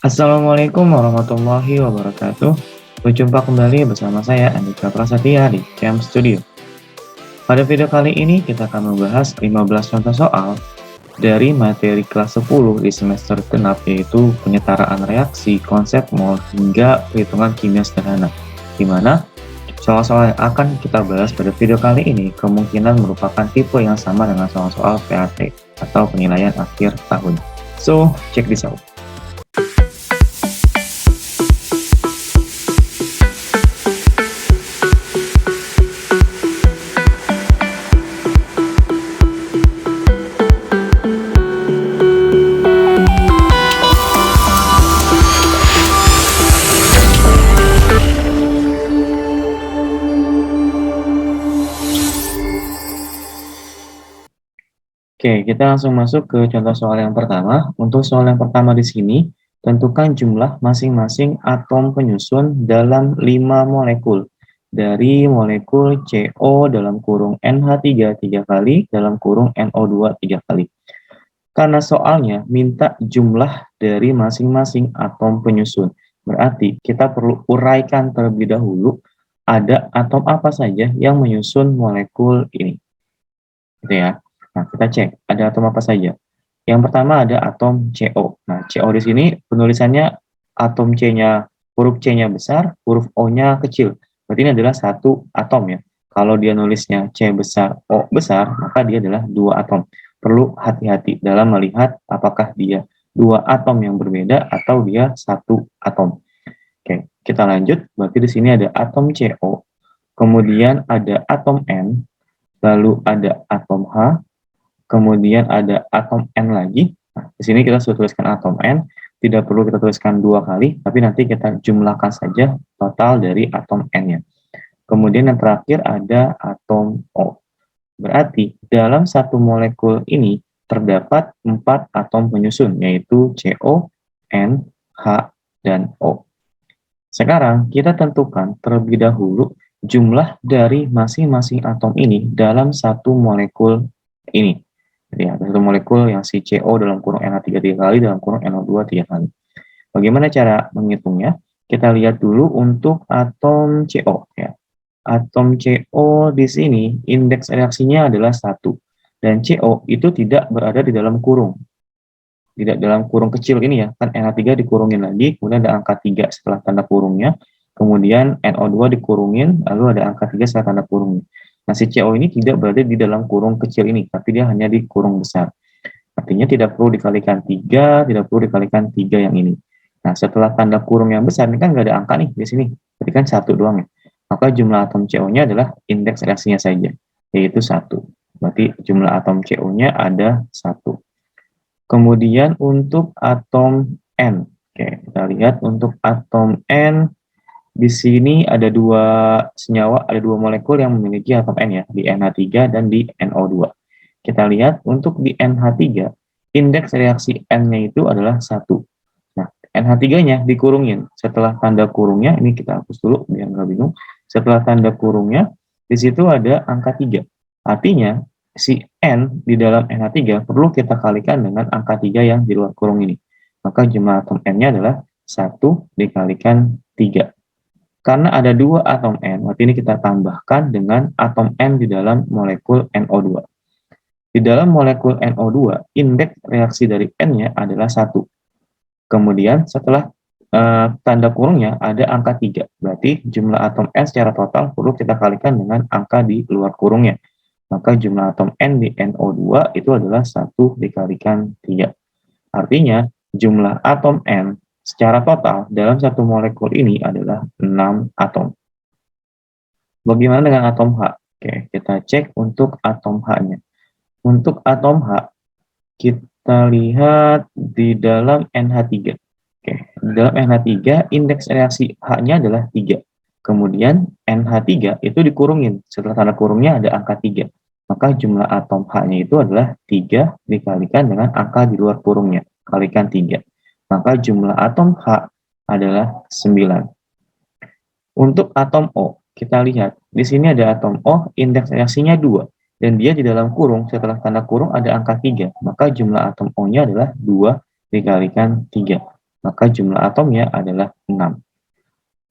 Assalamualaikum warahmatullahi wabarakatuh. Berjumpa kembali bersama saya Andika Prasetya di Camp Studio. Pada video kali ini kita akan membahas 15 contoh soal dari materi kelas 10 di semester genap, yaitu penyetaraan reaksi, konsep mol, hingga perhitungan kimia sederhana, di mana soal-soal yang akan kita bahas pada video kali ini kemungkinan merupakan tipe yang sama dengan soal-soal PAT atau penilaian akhir tahun. So, check this out. Oke, kita langsung masuk ke contoh soal yang pertama. Untuk soal yang pertama di sini, tentukan jumlah masing-masing atom penyusun dalam 5 molekul dari molekul CO dalam kurung NH3 3 kali dalam kurung NO2 3 kali. Karena soalnya minta jumlah dari masing-masing atom penyusun. Berarti kita perlu uraikan terlebih dahulu ada atom apa saja yang menyusun molekul ini. Gitu ya. Nah, kita cek ada atom apa saja. Yang pertama ada atom CO. Nah, CO di sini penulisannya atom C-nya, huruf C-nya besar, huruf O-nya kecil. Berarti ini adalah satu atom ya. Kalau dia nulisnya C besar, O besar, maka dia adalah dua atom. Perlu hati-hati dalam melihat apakah dia dua atom yang berbeda atau dia satu atom. Oke, kita lanjut. Berarti di sini ada atom CO, kemudian ada atom N, lalu ada atom H, kemudian ada atom N lagi. Nah, di sini kita sudah tuliskan atom N, tidak perlu kita tuliskan dua kali, tapi nanti kita jumlahkan saja total dari atom N-nya. Kemudian yang terakhir ada atom O. Berarti dalam satu molekul ini terdapat 4 atom penyusun, yaitu CO, N, H, dan O. Sekarang kita tentukan terlebih dahulu jumlah dari masing-masing atom ini dalam satu molekul ini. Jadi ada satu molekul yang si CO dalam kurung NH3 3 kali, dalam kurung NO2 3 kali. Bagaimana cara menghitungnya? Kita lihat dulu untuk atom CO. Ya. Atom CO di sini indeks reaksinya adalah 1. Dan CO itu tidak berada di dalam kurung. Tidak dalam kurung kecil ini ya. Kan NH3 dikurungin lagi, kemudian ada angka 3 setelah tanda kurungnya. Kemudian NO2 dikurungin, lalu ada angka 3 setelah tanda kurungnya. Nah, si CO ini tidak berada di dalam kurung kecil ini, tapi dia hanya di kurung besar. Artinya tidak perlu dikalikan 3, tidak perlu dikalikan 3 yang ini. Nah, setelah tanda kurung yang besar, ini kan nggak ada angka nih di sini. Berarti kan 1 doang ya. Maka jumlah atom CO-nya adalah indeks reaksinya saja, yaitu 1. Berarti jumlah atom CO-nya ada 1. Kemudian untuk atom N. Oke, kita lihat untuk atom N, di sini ada dua senyawa, ada dua molekul yang memiliki atom N ya, di NH3 dan di NO2. Kita lihat untuk di NH3, indeks reaksi N-nya itu adalah 1. Nah, NH3-nya dikurungin. Setelah tanda kurungnya, ini kita hapus dulu biar nggak bingung. Setelah tanda kurungnya, di situ ada angka 3. Artinya, si N di dalam NH3 perlu kita kalikan dengan angka 3 yang di luar kurung ini. Maka jumlah atom N-nya adalah 1 dikalikan 3. Karena ada 2 atom N, berarti ini kita tambahkan dengan atom N di dalam molekul NO2. Di dalam molekul NO2, indeks reaksi dari N-nya adalah 1. Kemudian setelah tanda kurungnya ada angka 3. Berarti jumlah atom N secara total perlu kita kalikan dengan angka di luar kurungnya. Maka jumlah atom N di NO2 itu adalah 1 dikalikan 3. Artinya jumlah atom N secara total dalam satu molekul ini adalah 6 atom. Bagaimana dengan atom H? Oke, kita cek untuk atom H-nya. Untuk atom H, kita lihat di dalam NH3. Oke, di dalam NH3, indeks reaksi H-nya adalah 3. Kemudian NH3 itu dikurungin. Setelah tanda kurungnya ada angka 3. Maka jumlah atom H-nya itu adalah 3 dikalikan dengan angka di luar kurungnya. Kalikan 3. Maka jumlah atom H adalah 9. Untuk atom O, kita lihat. Di sini ada atom O, indeks reaksinya 2. Dan dia di dalam kurung, setelah tanda kurung ada angka 3. Maka jumlah atom O-nya adalah 2 dikalikan 3. maka jumlah atomnya adalah 6.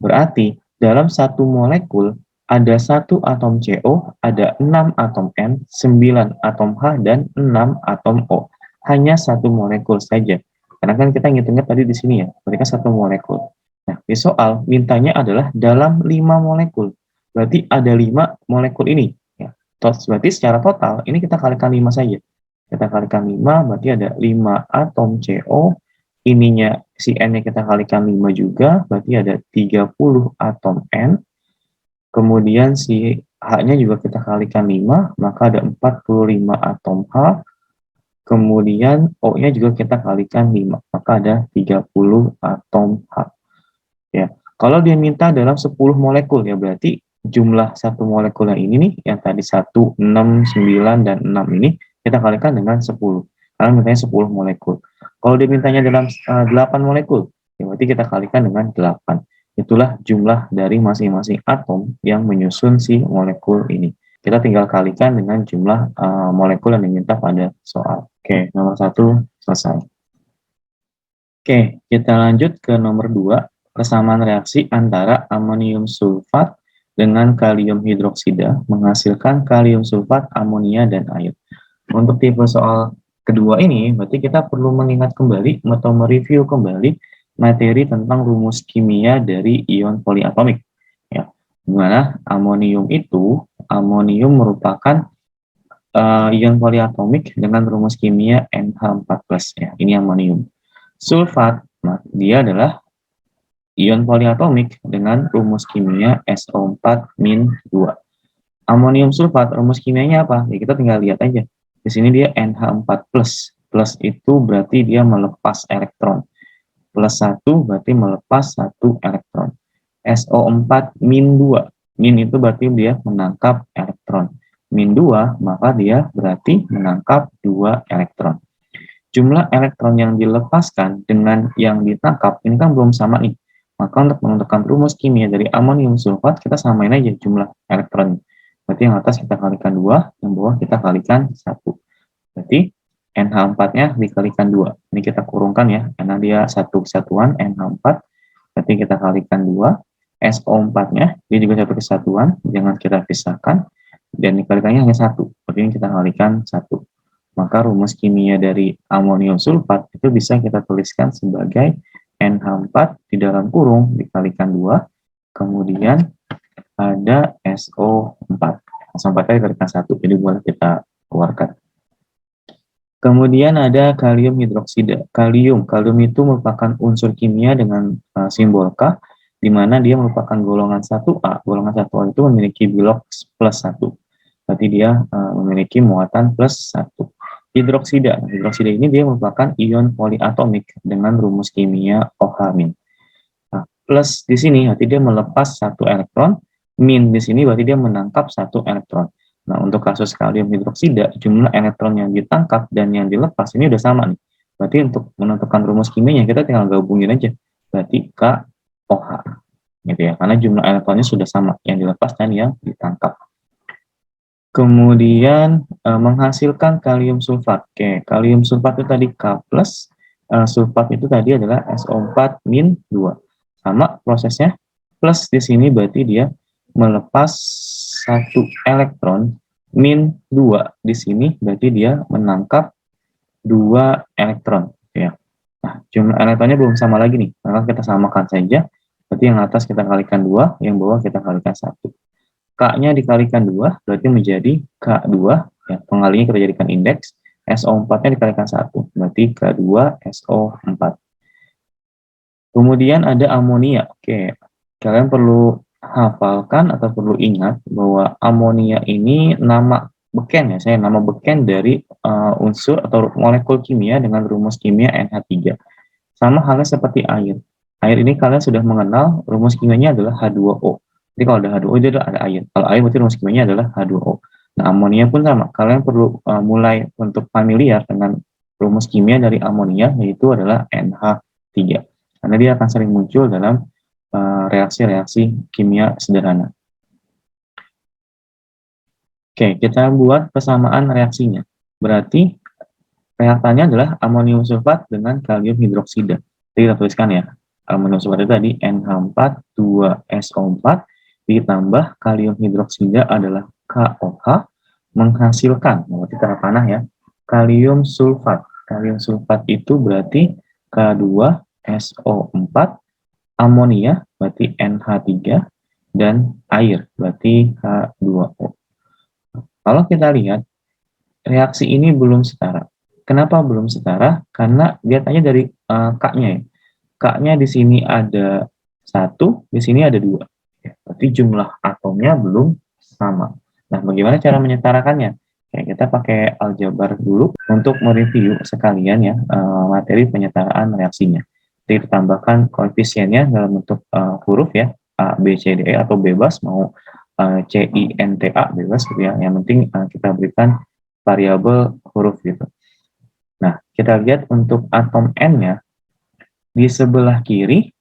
Berarti dalam satu molekul ada satu atom CO, ada 6 atom N, 9 atom H, dan 6 atom O. Hanya satu molekul saja. Karena kan kita ngitungnya tadi di sini ya, berarti kan satu molekul. Nah, di soal mintanya adalah dalam 5 molekul. Berarti ada 5 molekul ini. Ya. Berarti secara total, ini kita kalikan 5 saja. Kita kalikan 5, berarti ada 5 atom CO, ininya si N-nya kita kalikan 5 juga, berarti ada 30 atom N, kemudian si H-nya juga kita kalikan 5, maka ada 45 atom H, kemudian O-nya juga kita kalikan 5, maka ada 30 atom H. Ya, kalau dia minta dalam 10 molekul ya berarti jumlah satu molekul yang ini nih, yang tadi 1, 6, 9, dan 6 ini, kita kalikan dengan 10. Karena mintanya 10 molekul. Kalau dia mintanya dalam 8 molekul, ya berarti kita kalikan dengan 8. Itulah jumlah dari masing-masing atom yang menyusun si molekul ini. Kita tinggal kalikan dengan jumlah molekul yang diminta pada soal. Oke, nomor 1 selesai. Oke, kita lanjut ke nomor 2. Persamaan reaksi antara amonium sulfat dengan kalium hidroksida menghasilkan kalium sulfat, amonia, dan air. Untuk tipe soal kedua ini, berarti kita perlu mengingat kembali atau mereview kembali materi tentang rumus kimia dari ion poliatomik. Ya, dimana amonium merupakan ion poliatomik dengan rumus kimia NH4+. Ya, ini amonium. Sulfat, nah, dia adalah ion poliatomik dengan rumus kimia SO4-2. Amonium sulfat, rumus kimianya apa? Ya kita tinggal lihat aja. Di sini dia NH4+. Plus itu berarti dia melepas elektron. Plus 1 berarti melepas 1 elektron. SO4-2. Min itu berarti dia menangkap elektron. Min 2, maka dia berarti menangkap 2 elektron. Jumlah elektron yang dilepaskan dengan yang ditangkap, ini kan belum sama nih. Maka untuk menentukan rumus kimia dari amonium sulfat, kita samain aja jumlah elektron. Berarti yang atas kita kalikan 2, yang bawah kita kalikan 1. Berarti NH4-nya dikalikan 2. Ini kita kurungkan ya, karena dia satu kesatuan NH4. Berarti kita kalikan 2. SO4-nya, dia juga satu kesatuan, jangan kita pisahkan. Dan dikalikannya hanya 1. Berarti ini kita kalikan 1. Maka rumus kimia dari amonium sulfat itu bisa kita tuliskan sebagai NH4 di dalam kurung dikalikan 2, kemudian ada SO4. SO4 dikalikan 1, jadi boleh kita keluarkan. Kemudian ada kalium hidroksida. Kalium itu merupakan unsur kimia dengan simbol K, di mana dia merupakan golongan 1A. Golongan 1A itu memiliki bilok plus 1. Berarti dia memiliki muatan plus 1. Hidroksida ini dia merupakan ion poliatomik dengan rumus kimia OH-. Nah, plus di sini berarti dia melepas 1 elektron, min di sini berarti dia menangkap 1 elektron. Nah, untuk kasus kalium hidroksida, jumlah elektron yang ditangkap dan yang dilepas ini udah sama nih. Berarti untuk menentukan rumus kimianya kita tinggal gabungin aja. Berarti KOH. Gitu ya, karena jumlah elektronnya sudah sama, yang dilepas dan yang ditangkap. Kemudian menghasilkan kalium sulfat. Oke, kalium sulfat itu tadi K+, sulfat itu tadi adalah SO4-2. Sama prosesnya, plus di sini berarti dia melepas 1 elektron, min 2 di sini berarti dia menangkap 2 elektron. Ya. Nah, jumlah elektronnya belum sama lagi nih, maka kita samakan saja. Berarti yang atas kita kalikan 2, yang bawah kita kalikan 1. K-nya dikalikan 2, berarti menjadi K2, ya, pengalinya kita jadikan indeks, SO4-nya dikalikan 1, berarti K2SO4. Kemudian ada amonia. Oke, kalian perlu hafalkan atau perlu ingat bahwa amonia ini nama beken ya, nama beken dari unsur atau molekul kimia dengan rumus kimia NH3. Sama halnya seperti air. Air ini kalian sudah mengenal rumus kimianya adalah H2O. Jadi kalau ada H2O itu ada air. Kalau air berarti rumus kimianya adalah H2O. Nah, amonia pun sama. Kalian perlu mulai untuk familiar dengan rumus kimia dari amonia, yaitu adalah NH3. Karena dia akan sering muncul dalam reaksi-reaksi kimia sederhana. Oke, kita buat persamaan reaksinya. Berarti reaktannya adalah amonium sulfat dengan kalium hidroksida. Jadi kita tuliskan ya, seperti tadi NH4 2SO4 ditambah kalium hidroksida adalah KOH menghasilkan, berarti terpanah ya, kalium sulfat. Kalium sulfat itu berarti K2SO4, amonia berarti NH3, dan air berarti H2O. Kalau kita lihat, reaksi ini belum setara. Kenapa belum setara? Karena lihat aja dari K-nya ya. K-nya di sini ada 1, di sini ada 2. Ya, berarti jumlah atomnya belum sama. Nah, bagaimana cara menyetarakannya? Oke, kita pakai aljabar dulu untuk mereview sekalian ya materi penyetaraan reaksinya. Jadi ditambahkan koefisiennya dalam bentuk huruf ya, A, B, C, D, E atau bebas, mau C, I, N, T, A bebas gitu ya. Yang penting kita berikan variabel huruf gitu. Nah, kita lihat untuk atom N-nya, di sebelah kiri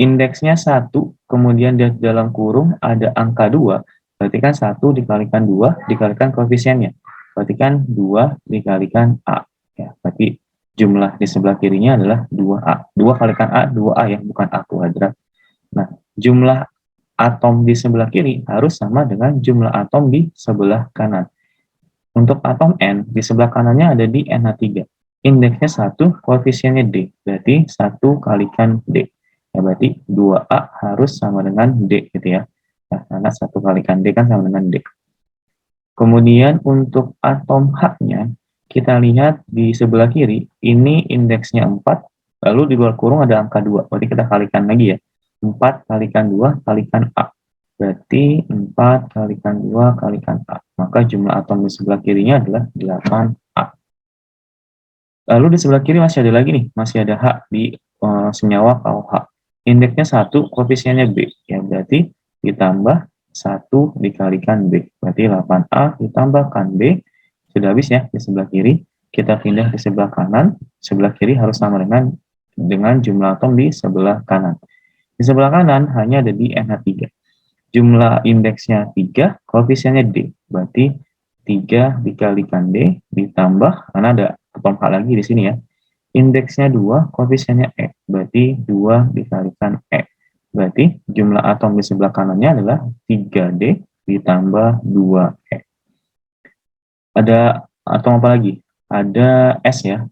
indeksnya 1, kemudian di dalam kurung ada angka 2, berarti kan 1 dikalikan 2 dikalikan koefisiennya, berarti kan 2 dikalikan A. Ya, berarti jumlah di sebelah kirinya adalah 2A. 2 kalikan A, 2A ya, bukan A kuadrat. Nah, jumlah atom di sebelah kiri harus sama dengan jumlah atom di sebelah kanan. Untuk atom N, di sebelah kanannya ada di NH3. Indeksnya 1, koefisiennya D, berarti 1 kalikan D. Ya, berarti 2A harus sama dengan D gitu ya. Nah, karena 1 kalikan D kan sama dengan D. Kemudian untuk atom H-nya, kita lihat di sebelah kiri, ini indeksnya 4, lalu di luar kurung ada angka 2, berarti kita kalikan lagi ya. 4 kalikan 2 kalikan A. Berarti 4 kalikan 2 kalikan A. Maka jumlah atom di sebelah kirinya adalah 8A. Lalu di sebelah kiri masih ada lagi nih, masih ada H di senyawa KOH. Indeksnya 1, koefisiennya B. Ya, berarti ditambah 1 dikalikan B. Berarti 8A ditambahkan B. Sudah habis ya di sebelah kiri. Kita pindah ke sebelah kanan. Sebelah kiri harus sama dengan jumlah atom di sebelah kanan. Di sebelah kanan hanya ada di NH3. Jumlah indeksnya 3, koefisiennya D. Berarti 3 dikalikan D ditambah, karena ada atom H lagi di sini ya. Indeksnya 2, koefisiennya E. Berarti 2 dikalikan E. Berarti jumlah atom di sebelah kanannya adalah 3D ditambah 2E. Ada atom apa lagi? Ada S ya.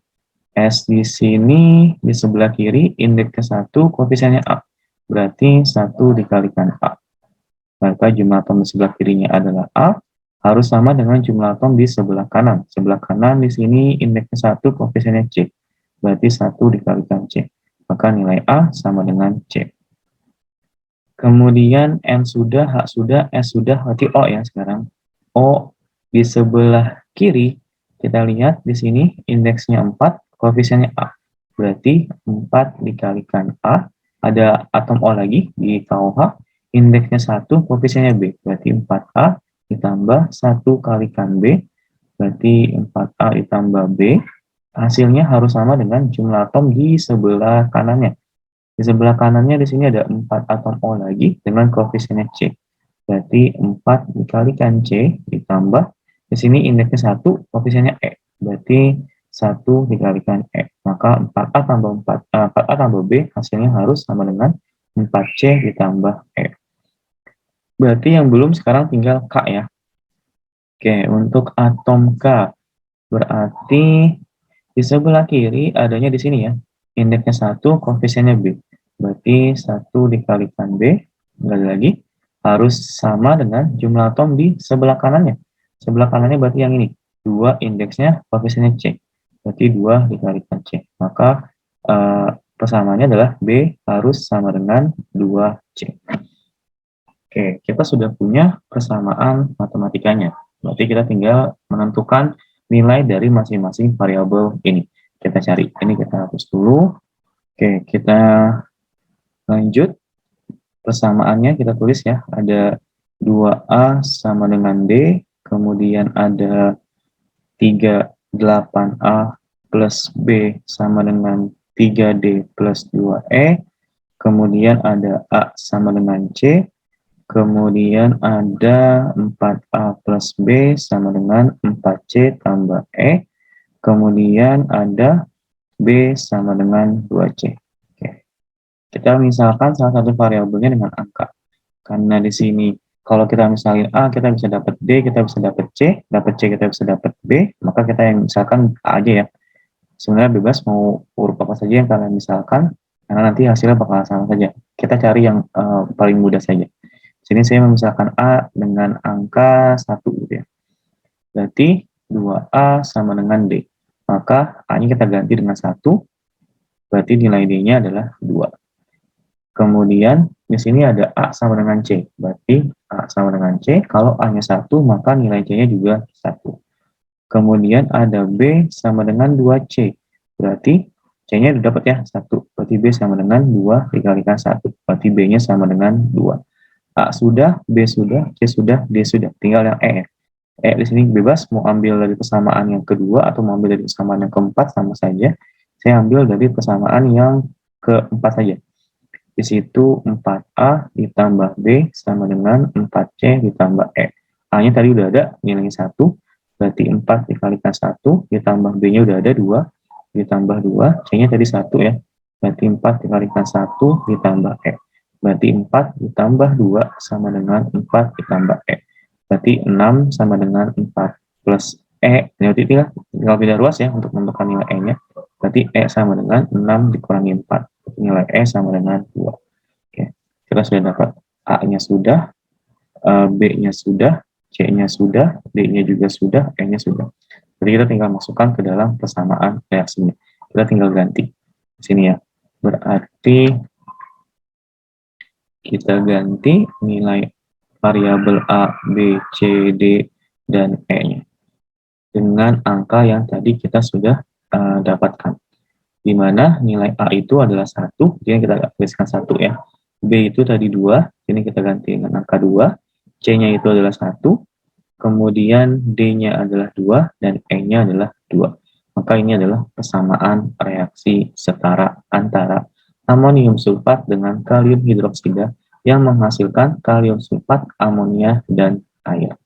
S di sini di sebelah kiri, indeksnya 1, koefisiennya A. Berarti 1 dikalikan A. Maka jumlah atom di sebelah kirinya adalah A, harus sama dengan jumlah atom di sebelah kanan. Sebelah kanan di sini indeksnya 1, koefisiennya C. Berarti 1 dikalikan C. Maka nilai A sama dengan C. Kemudian N sudah, H sudah, S sudah, berarti O ya sekarang. O di sebelah kiri, kita lihat di sini indeksnya 4, koefisiennya A. Berarti 4 dikalikan A, ada atom O lagi di KOH, indeksnya 1, koefisiennya B. Berarti 4A ditambah 1 kalikan B, berarti 4A ditambah B. Hasilnya harus sama dengan jumlah atom di sebelah kanannya. Di sebelah kanannya di sini ada 4 atom O lagi dengan koefisiennya C. Berarti 4 dikalikan C ditambah, di sini indeksnya 1, koefisiennya E. Berarti 1 dikalikan E. Maka 4A tambah 4A tambah B hasilnya harus sama dengan 4C ditambah E. Berarti yang belum sekarang tinggal K ya. Oke, untuk atom K berarti di sebelah kiri adanya di sini ya. Indeksnya 1, koefisiennya B. Berarti 1 dikalikan B, kembali lagi, harus sama dengan jumlah atom di sebelah kanannya. Sebelah kanannya berarti yang ini. 2 indeksnya, koefisiennya C. Berarti 2 dikalikan C. Maka persamaannya adalah B harus sama dengan 2C. Oke, kita sudah punya persamaan matematikanya. Berarti kita tinggal menentukan nilai dari masing-masing variabel ini. Kita cari. Ini kita hapus dulu. Oke, kita lanjut. Persamaannya kita tulis ya. Ada 2A sama dengan D. Kemudian ada 38A plus B sama dengan 3D plus 2E. Kemudian ada A sama dengan C. Kemudian ada 4A plus B sama dengan 4C tambah E. Kemudian ada B sama dengan 2C. Oke. Kita misalkan salah satu variabelnya dengan angka. Karena di sini kalau kita misalin A, kita bisa dapat D, kita bisa dapat C, kita bisa dapat B, maka kita yang misalkan A aja ya. Sebenarnya bebas mau huruf apa saja yang kalian misalkan, karena nanti hasilnya bakal sama saja. Kita cari yang paling mudah saja. Sini saya memisahkan A dengan angka 1 gitu ya. Berarti 2A sama dengan D. Maka A-nya kita ganti dengan 1, berarti nilai D-nya adalah 2. Kemudian di sini ada A sama dengan C. Berarti A sama dengan C, kalau A-nya 1, maka nilai C-nya juga 1. Kemudian ada B sama dengan 2C. Berarti C-nya udah dapat ya, 1. Berarti B sama dengan 2 dikalikan 1. Berarti B-nya sama dengan 2. A sudah, B sudah, C sudah, D sudah. Tinggal yang E. Di sini bebas mau ambil dari persamaan yang kedua atau mau ambil dari persamaan yang keempat sama saja. Saya ambil dari persamaan yang keempat saja. Di situ 4A ditambah B sama dengan 4C ditambah E. A-nya tadi udah ada, nilainya 1. Berarti 4 dikalikan 1 ditambah B-nya udah ada 2 ditambah 2. C-nya tadi 1 ya. Berarti 4 dikalikan 1 ditambah E. Berarti 4 ditambah 2 sama dengan 4 ditambah E. Berarti 6 sama dengan 4 plus E. Berarti tinggal beda ruas ya untuk menentukan nilai E-nya. Berarti E sama dengan 6 dikurangi 4. Nilai E sama dengan 2. Oke. Kita sudah dapat A-nya sudah, B-nya sudah, C-nya sudah, D-nya juga sudah, E-nya sudah. Jadi kita tinggal masukkan ke dalam persamaan reaksinya. Kita tinggal ganti di sini ya. Berarti kita ganti nilai variabel A, B, C, D, dan E-nya dengan angka yang tadi kita sudah dapatkan. Di mana nilai A itu adalah 1, jadi kita tuliskan 1 ya. B itu tadi 2, ini kita ganti dengan angka 2. C-nya itu adalah 1, kemudian D-nya adalah 2, dan E-nya adalah 2. Maka ini adalah persamaan reaksi setara antara amonium sulfat dengan kalium hidroksida yang menghasilkan kalium sulfat, amonia, dan air.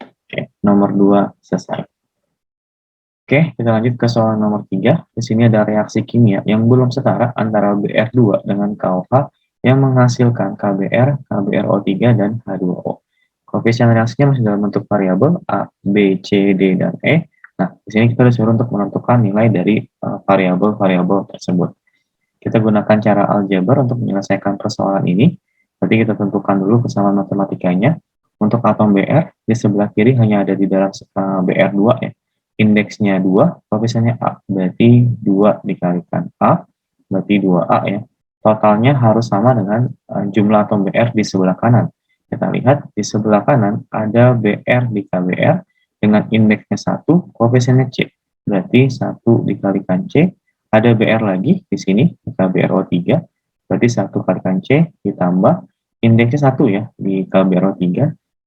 Oke, nomor 2 selesai. Oke, kita lanjut ke soal nomor 3. Di sini ada reaksi kimia yang belum setara antara Br2 dengan KOH yang menghasilkan KBr, KBrO3, dan H2O. Koefisien reaksinya masih dalam bentuk variabel A, B, C, D, dan E. Nah, di sini kita disuruh untuk menentukan nilai dari variabel-variabel tersebut. Kita gunakan cara aljabar untuk menyelesaikan persoalan ini. Berarti kita tentukan dulu kesamaan matematikanya. Untuk atom Br, di sebelah kiri hanya ada di dalam Br2 ya. Indeksnya 2, koefisiennya A. Berarti 2 dikalikan A, berarti 2A ya. Totalnya harus sama dengan jumlah atom Br di sebelah kanan. Kita lihat di sebelah kanan ada Br di KBr dengan indeksnya 1, koefisiennya C. Berarti 1 dikalikan C, ada Br lagi di sini, KBrO3, berarti 1 kalikan C ditambah indeksnya 1 ya di KBrO3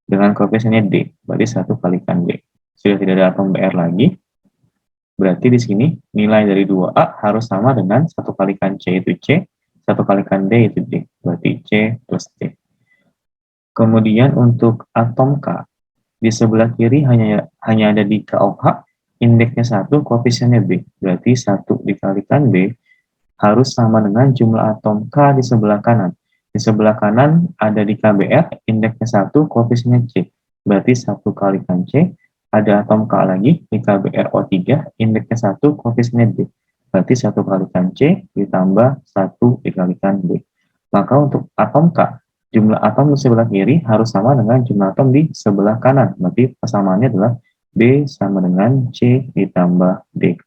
dengan koefisiennya D, berarti 1 kalikan D. Sudah tidak ada atom Br lagi, berarti di sini nilai dari 2A harus sama dengan 1 kalikan C itu C, 1 kalikan D itu D, berarti C plus D. Kemudian untuk atom K, di sebelah kiri hanya ada di KOH, indeksnya 1, koefisiennya B, berarti 1 dikalikan B harus sama dengan jumlah atom K di sebelah kanan. Di sebelah kanan ada di KBr, indeksnya 1, koefisiennya C, berarti 1 kalikan C, ada atom K lagi di KBrO3, indeksnya 1, koefisiennya D. Berarti 1 kalikan C ditambah 1 dikalikan D. Maka untuk atom K, jumlah atom di sebelah kiri harus sama dengan jumlah atom di sebelah kanan. Berarti persamaannya adalah B sama dengan C ditambah D.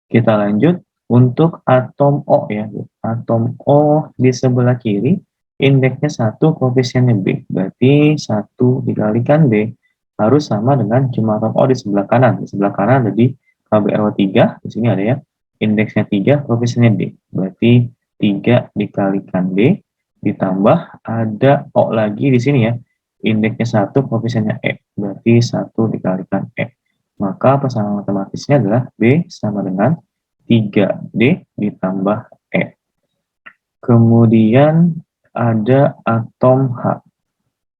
Kita lanjut untuk atom O ya. Atom O di sebelah kiri, indeksnya 1, koefisiennya B. Berarti 1 dikalikan B harus sama dengan jumlah atom O di sebelah kanan. Di sebelah kanan ada di KBrO3, di sini ada ya, indeksnya 3, koefisiennya D. Berarti 3 dikalikan D, ditambah ada O lagi di sini ya, indeksnya 1, koefisiennya E. Berarti 1 dikalikan E. Maka persamaan matematisnya adalah B sama dengan 3D ditambah E. Kemudian ada atom H.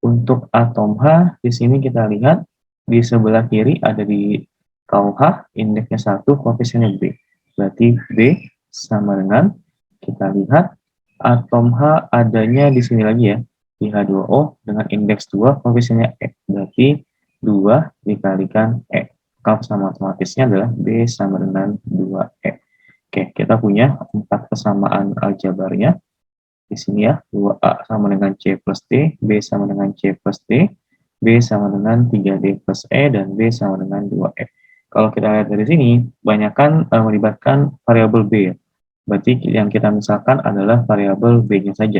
Untuk atom H, di sini kita lihat di sebelah kiri ada di KOH, indeksnya 1, koefisiennya B. berarti B sama dengan, kita lihat atom H adanya di sini lagi ya, di H2O dengan indeks 2, koefisiennya E, berarti 2 dikalikan E. Maka sama otomatisnya adalah B sama dengan 2E. Oke, kita punya 4 kesamaan aljabarnya. Di sini ya, 2A sama dengan C plus D, B sama dengan C plus D, B sama dengan 3D plus E, dan B sama dengan 2E. Kalau kita lihat dari sini, banyakkan melibatkan variabel B ya. Berarti yang kita misalkan adalah variabel B-nya saja.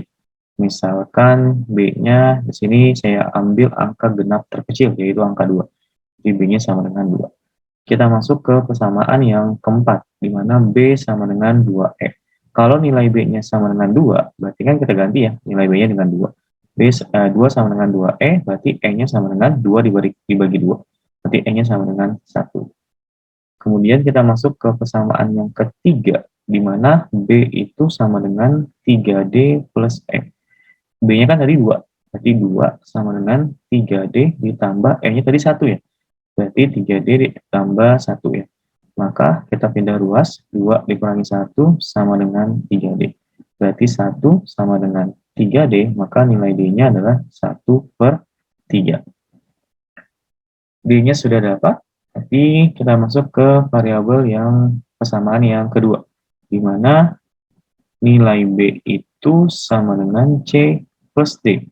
Misalkan B-nya di sini saya ambil angka genap terkecil, yaitu angka 2. Jadi B-nya sama dengan 2. Kita masuk ke kesamaan yang keempat, di mana B sama dengan 2E. Kalau nilai B-nya sama dengan 2, berarti kan kita ganti ya, nilai B-nya dengan 2. 2 sama dengan 2E, berarti E-nya sama dengan 2 dibagi 2. Berarti E-nya sama dengan 1. Kemudian kita masuk ke kesamaan yang ketiga, di mana B itu sama dengan 3D plus E. B-nya kan tadi 2, berarti 2 sama dengan 3D ditambah E-nya tadi 1 ya. Berarti 3D ditambah 1 ya. Maka kita pindah ruas, 2 dikurangi 1 sama dengan 3D. Berarti 1 sama dengan 3D, maka nilai D-nya adalah 1/3. D-nya sudah dapat, tapi kita masuk ke variabel yang kesamaan yang kedua, di mana nilai B itu sama dengan C plus D.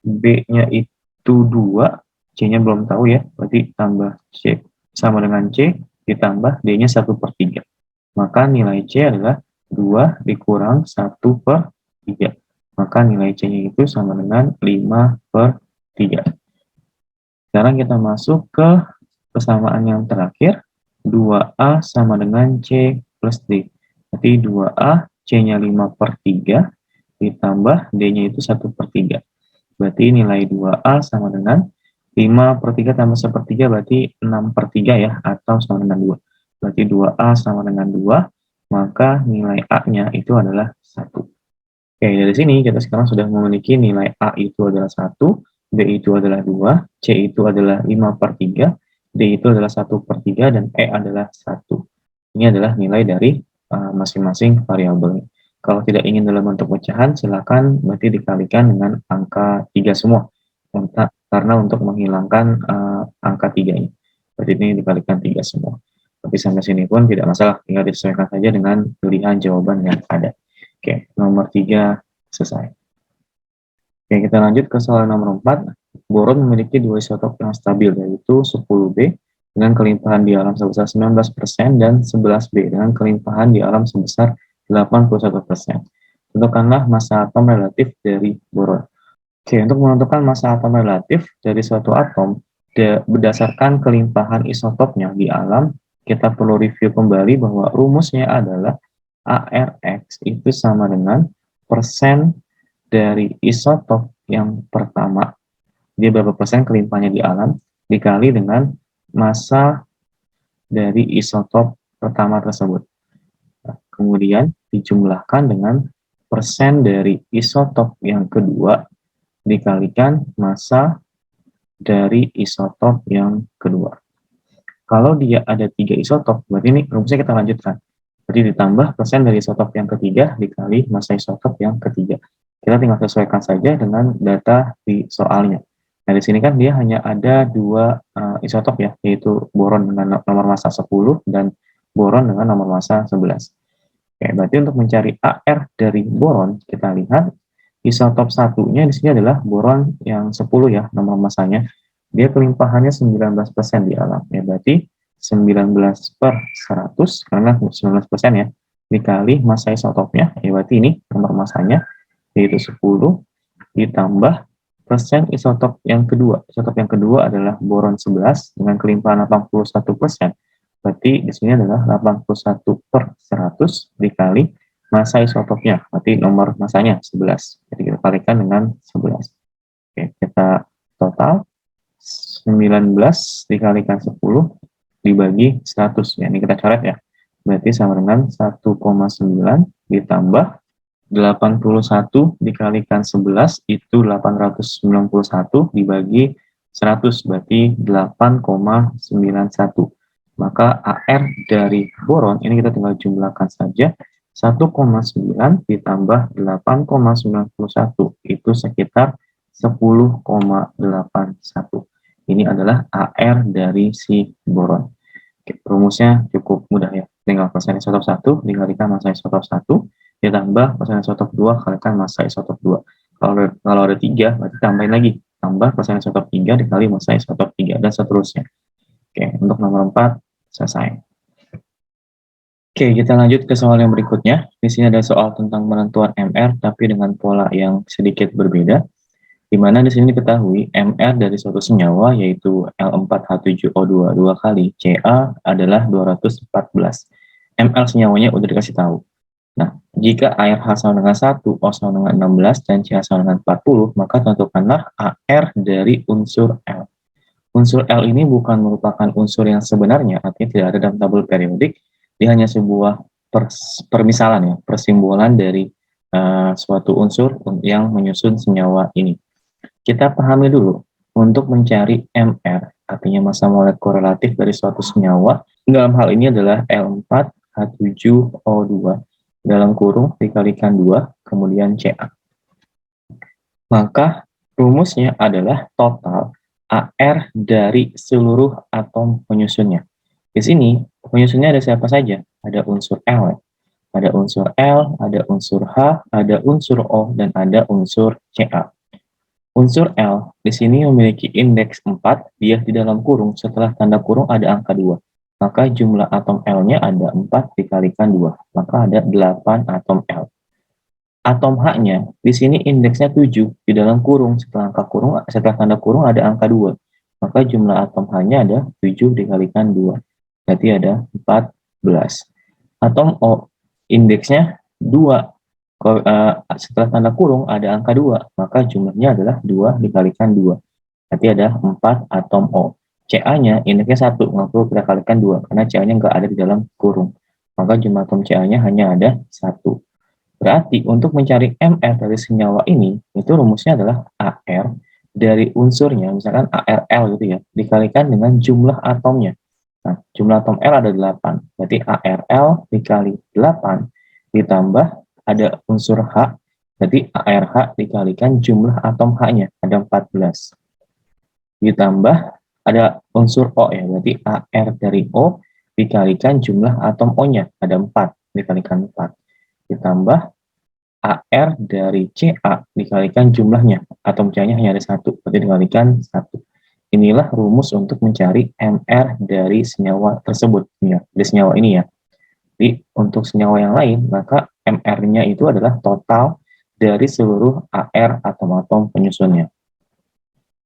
B-nya itu 2, C-nya belum tahu ya, berarti tambah C sama dengan C, ditambah D-nya 1/3. Maka nilai C adalah 2 dikurang 1/3. Maka nilai C-nya itu sama dengan 5/3. Sekarang kita masuk ke kesamaan yang terakhir, 2A sama dengan C plus D. Berarti 2A, C-nya 5/3, ditambah D-nya itu 1/3. Berarti nilai 2A sama dengan 5/3 tambah 1/3 berarti 6/3 ya, atau sama dengan 2. Berarti 2A sama dengan 2, maka nilai A-nya itu adalah 1. Oke, dari sini kita sekarang sudah memiliki nilai A itu adalah 1, B itu adalah 2, C itu adalah 5/3, D itu adalah 1/3, dan E adalah 1. Ini adalah nilai dari masing-masing variabelnya. Kalau tidak ingin dalam bentuk pecahan, silakan berarti dikalikan dengan angka 3 semua. Karena untuk menghilangkan angka 3-nya. Berarti ini dikalikan 3 semua. Tapi sampai sini pun tidak masalah, tinggal disesuaikan saja dengan pilihan jawaban yang ada. Oke, nomor 3 selesai. Oke, kita lanjut ke soal nomor 4. Boron memiliki 2 isotop yang stabil, yaitu 10B dengan kelimpahan di alam sebesar 19% dan 11B dengan kelimpahan di alam sebesar 81%. Tentukanlah massa atom relatif dari boron. Oke, untuk menentukan massa atom relatif dari suatu atom berdasarkan kelimpahan isotopnya di alam, kita perlu review kembali bahwa rumusnya adalah ARX itu sama dengan persen dari isotop yang pertama, dia berapa persen kelimpahannya di alam, dikali dengan massa dari isotop pertama tersebut. Nah, kemudian dijumlahkan dengan persen dari isotop yang kedua dikalikan massa dari isotop yang kedua. Kalau dia ada 3 isotop, berarti ini rumusnya kita lanjutkan. Jadi ditambah persen dari isotop yang ketiga dikali massa isotop yang ketiga. Kita tinggal sesuaikan saja dengan data di soalnya. Nah, di sini kan dia hanya ada 2 isotop ya, yaitu boron dengan nomor massa 10 dan boron dengan nomor massa 11. Oke, berarti untuk mencari AR dari boron, kita lihat isotop satunya di sini adalah boron yang 10 ya, nomor massanya. Dia kelimpahannya 19% di alam. Ya, berarti 19/100, karena 19% ya, dikali massa isotopnya, ya berarti ini nomor massanya, yaitu 10, ditambah persen isotop yang kedua. Isotop yang kedua adalah boron 11 dengan kelimpahan 81%. Berarti di sini adalah 81/100 dikali massa isotopnya, berarti nomor massanya 11. Jadi kita kalikan dengan 11. Oke, kita total 19 dikalikan 10 dibagi 100. Ya, ini kita coret ya. Berarti sama dengan 1,9 ditambah 81 dikalikan 11 itu 891 dibagi 100, berarti 8,91. Maka AR dari boron ini kita tinggal jumlahkan saja. 1,9 ditambah 8,91 itu sekitar 10,81. Ini adalah AR dari si boron. Oke, rumusnya cukup mudah ya. Tinggal persen isotop 1 dikalikan massa isotop 1 ditambah persen isotop 2 kalikan massa isotop 2. Kalau ada 3 berarti tambahin lagi. Tambah persen isotop 3 dikali massa isotop 3 dan seterusnya. Oke, untuk nomor 4 selesai. Oke, kita lanjut ke soal yang berikutnya. Di sini ada soal tentang penentuan MR tapi dengan pola yang sedikit berbeda. Di mana di sini diketahui MR dari suatu senyawa yaitu L4H7O2 2 kali Ca adalah 214. MR senyawanya udah dikasih tahu. Nah, jika air H sama dengan 1, O sama dengan 16, dan Ca sama dengan 40, maka tentukanlah AR dari unsur L. Unsur L ini bukan merupakan unsur yang sebenarnya, artinya tidak ada dalam tabel periodik, dia hanya sebuah permisalan ya, persimbolan dari suatu unsur yang menyusun senyawa ini. Kita pahami dulu, untuk mencari MR, artinya massa molekul relatif dari suatu senyawa, dalam hal ini adalah L4H7O2, dalam kurung dikalikan 2, kemudian Ca. Maka rumusnya adalah total AR dari seluruh atom penyusunnya. Di sini, penyusunnya ada siapa saja? Ada unsur L, ada unsur L, ada unsur H, ada unsur O, dan ada unsur Ca. Unsur L di sini memiliki indeks 4, dia di dalam kurung, setelah tanda kurung ada angka 2. Maka jumlah atom L-nya ada 4 dikalikan 2, maka ada 8 atom L. Atom H-nya di sini indeksnya 7, di dalam kurung, setelah tanda kurung ada angka 2. Maka jumlah atom H-nya ada 7 dikalikan 2. Berarti ada 14. Atom O indeksnya 2. Setelah tanda kurung ada angka 2, maka jumlahnya adalah 2 dikalikan 2. Berarti ada 4 atom O. Ca-nya indeksnya 1, maka kita kalikan 2, karena Ca-nya nggak ada di dalam kurung. Maka jumlah atom Ca-nya hanya ada 1. Berarti untuk mencari MR dari senyawa ini, itu rumusnya adalah AR dari unsurnya, misalkan ARL gitu ya, dikalikan dengan jumlah atomnya. Nah, jumlah atom L ada 8, berarti ARL dikali 8 ditambah ada unsur H, berarti ARH dikalikan jumlah atom H-nya, ada 14. Ditambah ada unsur O ya, berarti AR dari O dikalikan jumlah atom O-nya, ada 4, dikalikan 4. Ditambah AR dari Ca dikalikan jumlahnya, atom Ca-nya hanya ada 1, berarti dikalikan 1. Inilah rumus untuk mencari MR dari senyawa tersebut, ya, dari senyawa ini ya. Jadi untuk senyawa yang lain, maka MR-nya itu adalah total dari seluruh AR atom-atom penyusunnya.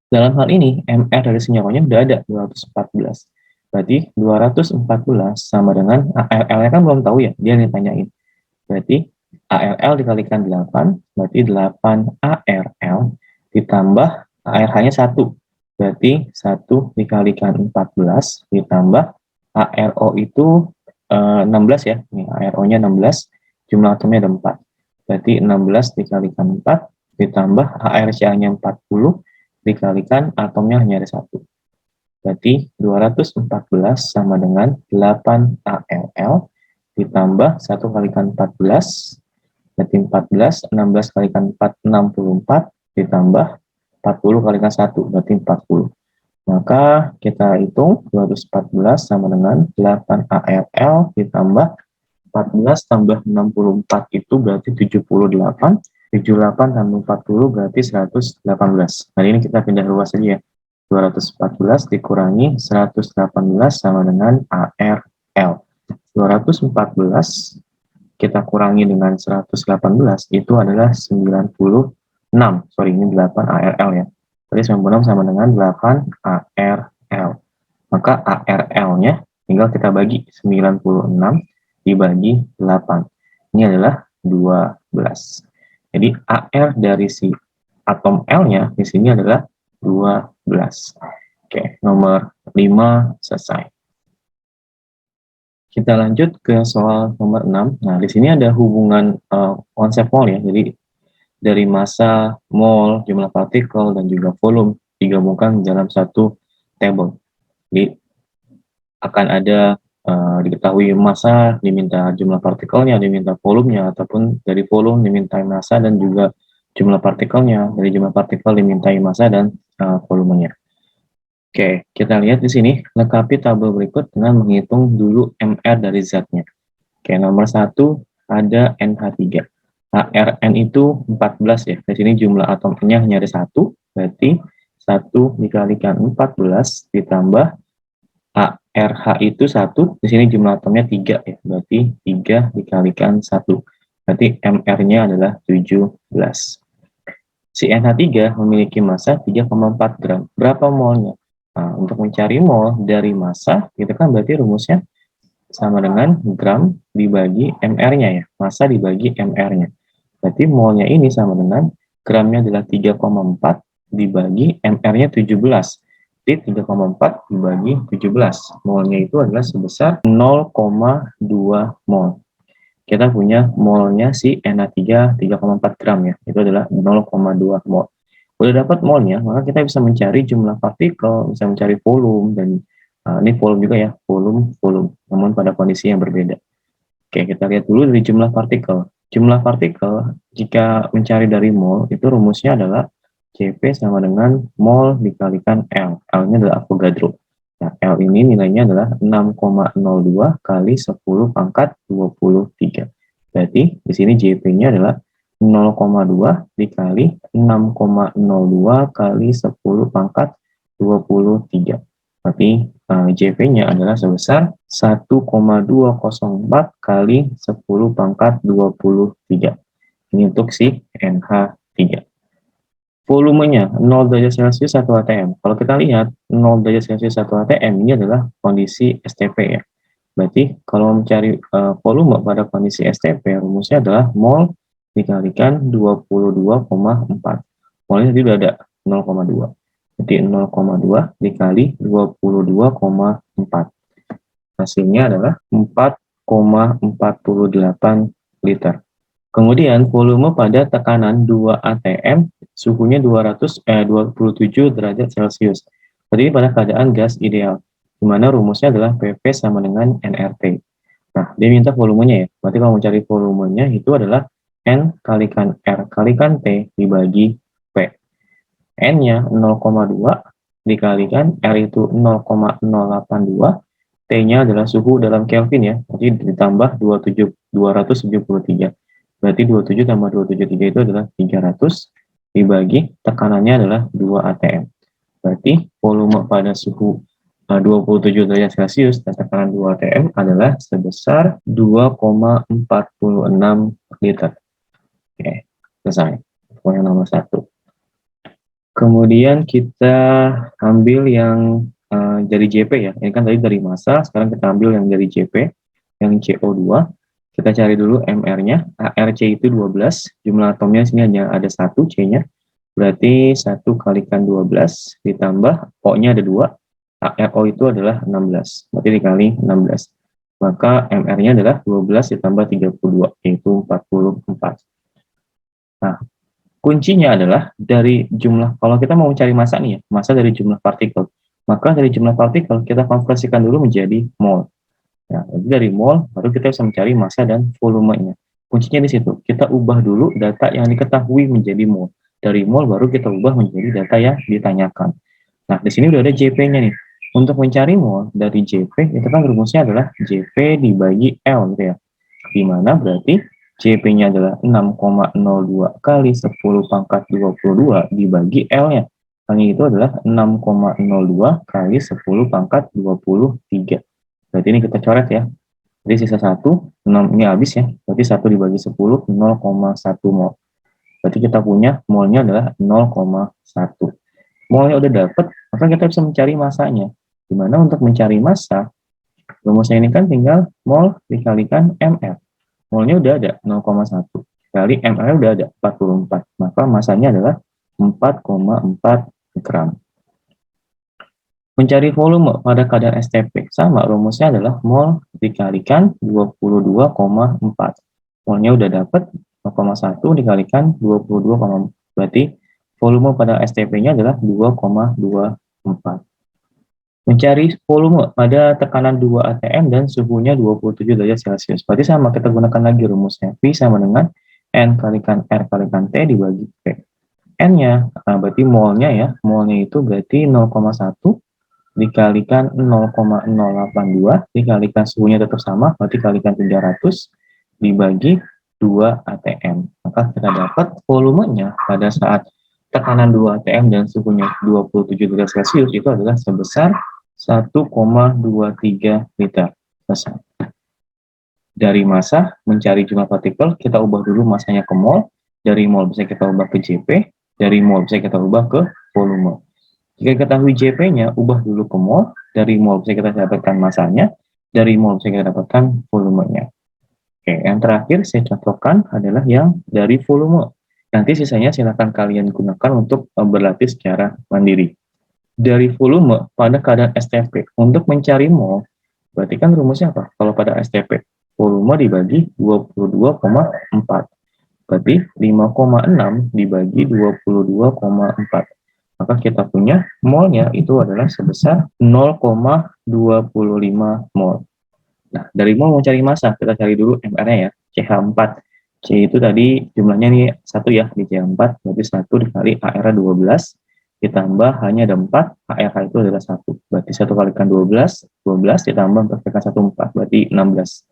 Dalam hal ini, MR dari senyawanya sudah ada 214. Berarti 214 sama dengan ARL-nya kan belum tahu ya, dia ditanyain. Berarti ARL dikalikan 8, berarti 8 ARL ditambah ARH-nya 1. Berarti 1 dikalikan 14 ditambah ARO itu 16 ya, ini ARO-nya 16, jumlah atomnya ada 4. Berarti 16 dikalikan 4 ditambah ARCA-nya 40 dikalikan atomnya hanya ada 1. Berarti 214 sama dengan 8 ARL ditambah 1 kalikan 14, berarti 14, 16 kalikan 4, 64, ditambah 40 kalikan 1, berarti 40. Maka kita hitung 214 sama dengan 8 ARL ditambah 14 tambah 64 itu berarti 78. 78 tambah 40 berarti 118. Nah ini kita pindah ruas saja ya. 214 dikurangi 118 sama dengan ARL. 214 kita kurangi dengan 118 itu adalah 96. Sorry, ini 8 ARL ya. Jadi 96 sama dengan 8 ARL. Maka ARL-nya tinggal kita bagi 96 dibagi 8. Ini adalah 12. Jadi AR dari si atom L-nya di sini adalah 12. Oke, nomor 5 selesai. Kita lanjut ke soal nomor 6. Nah, di sini ada hubungan konsep mol ya. Jadi dari massa, mol, jumlah partikel, dan juga volume digabungkan dalam satu table. Jadi akan ada diketahui massa, diminta jumlah partikelnya, diminta volumenya, ataupun dari volume dimintai massa dan juga jumlah partikelnya, dari jumlah partikel dimintai massa dan volumenya. Oke, kita lihat di sini, lengkapi tabel berikut dengan menghitung dulu MR dari zatnya. Oke, nomor 1 ada NH3. HRN itu 14 ya. Di sini jumlah atomnya hanya ada 1, berarti 1 dikalikan 14 ditambah ARH itu 1, di sini jumlah atomnya 3 ya. Berarti 3 dikalikan 1. Berarti MR-nya adalah 17. Si NH3 memiliki massa 3,4 gram. Berapa molnya? Nah, untuk mencari mol dari massa, itu kan berarti rumusnya sama dengan gram dibagi MR-nya ya. Massa dibagi MR-nya. Berarti molnya ini sama dengan gramnya adalah 3,4 dibagi MR-nya 17. Jadi 3,4 dibagi 17. Molnya itu adalah sebesar 0,2 mol. Kita punya molnya si NH3 3,4 gram ya. Itu adalah 0,2 mol. Udah dapat molnya, maka kita bisa mencari jumlah partikel, bisa mencari volume, dan ini volume juga ya, volume, namun pada kondisi yang berbeda. Oke, kita lihat dulu dari jumlah partikel. Jumlah partikel, jika mencari dari mol, itu rumusnya adalah Cp sama dengan mol dikalikan L. L-nya adalah Avogadro. Nah, L ini nilainya adalah 6,02 kali 10 pangkat 23. Berarti di sini Jp-nya adalah 0,2 dikali 6,02 kali 10 pangkat 23. Berarti Jp-nya adalah sebesar 1,204 kali 10 pangkat 23. Ini untuk si NH3. Volumenya 0 derajat Celcius 1 atm. Kalau kita lihat 0 derajat Celcius 1 atm ini adalah kondisi STP ya. Berarti kalau mencari volume pada kondisi STP, rumusnya adalah mol dikalikan 22,4. Molnya tadi udah ada 0,2. Jadi 0,2 dikali 22,4. Hasilnya adalah 4,48 liter. Kemudian volume pada tekanan 2 atm, suhunya 27 derajat Celcius. Jadi pada keadaan gas ideal, di mana rumusnya adalah PP sama dengan nRT. Nah, dia minta volumenya ya. Berarti kalau mencari volumenya itu adalah N kalikan R kalikan T dibagi P. N-nya 0,2 dikalikan R itu 0,082, T-nya adalah suhu dalam Kelvin ya, jadi ditambah 273. Berarti 27 tambah 273 itu adalah 300 dibagi tekanannya adalah 2 atm. Berarti volume pada suhu 27 derajat Celcius dan tekanan 2 atm adalah sebesar 2,46 liter. Oke, selesai. Poin nomor 1. Kemudian kita ambil yang dari Jp ya. Ini kan tadi dari massa, sekarang kita ambil yang dari Jp, yang CO2. Kita cari dulu MR-nya. ARC itu 12, jumlah atomnya sini hanya ada 1 C-nya. Berarti 1 kalikan 12 ditambah O-nya ada 2. ARO itu adalah 16. Berarti dikali 16. Maka MR-nya adalah 12 ditambah 32, yaitu 44. Nah, kuncinya adalah dari jumlah, kalau kita mau mencari massa nih ya, massa dari jumlah partikel. Maka dari jumlah partikel kita konversikan dulu menjadi mol. Nah, jadi dari mol baru kita bisa mencari massa dan volumenya. Kuncinya di situ. Kita ubah dulu data yang diketahui menjadi mol. Dari mol baru kita ubah menjadi data yang ditanyakan. Nah, di sini udah ada Jp-nya nih. Untuk mencari mol dari Jp, itu kan rumusnya adalah Jp dibagi L gitu ya. Dimana berarti Jp-nya adalah 6,02 kali 10 pangkat 22 dibagi L-nya. Kali itu adalah 6,02 kali 10 pangkat 23. Berarti ini kita coret ya. Jadi sisa 1, 6 ini habis ya. Berarti 1 dibagi 10, 0,1 mol. Berarti kita punya molnya adalah 0,1. Molnya udah dapat, maka kita bisa mencari massanya. Dimana untuk mencari massa, rumusnya ini kan tinggal mol dikalikan MR. Molnya udah ada 0,1. Kali MR udah ada 44. Maka massanya adalah 4,4 gram. Mencari volume pada kadar STP, sama rumusnya adalah mol dikalikan 22,4. Molnya udah dapat 0,1 dikalikan 22,4. Berarti volume pada STP-nya adalah 2,24. Mencari volume pada tekanan 2 atm dan suhunya 27 derajat Celcius. Berarti sama, kita gunakan lagi rumusnya. V sama dengan N kalikan R kalikan T dibagi P. N-nya, berarti molnya ya. Molnya itu berarti 0,1 dikalikan 0,082 dikalikan suhunya tetap sama, berarti kalikan 300 dibagi 2 atm. Maka kita dapat volumenya pada saat tekanan 2 atm dan suhunya 27 derajat Celcius itu adalah sebesar 1,23 liter. Selesai. Dari massa mencari jumlah partikel, kita ubah dulu massanya ke mol. Dari mol bisa kita ubah ke Jp, dari mol bisa kita ubah ke volume. Jika ketahui Jp-nya, ubah dulu ke mol. Dari mol bisa kita dapatkan massanya, dari mol bisa kita dapatkan volumenya. Oke, yang terakhir saya contohkan adalah yang dari volume. Nanti sisanya silakan kalian gunakan untuk berlatih secara mandiri. Dari volume pada keadaan STP, untuk mencari mol, berarti kan rumusnya apa? Kalau pada STP, volume dibagi 22,4. Berarti 5,6 dibagi 22,4. Maka kita punya molnya itu adalah sebesar 0,25 mol. Nah, dari mol mau cari massa, kita cari dulu MR-nya ya, CH4. C itu tadi jumlahnya nih 1 ya, di CH4, berarti 1 dikali AR 12, ditambah hanya ada 4, AR itu adalah 1. Berarti 1 kalikan 12, 12 ditambah 4 kalikan 1, 4, berarti 16.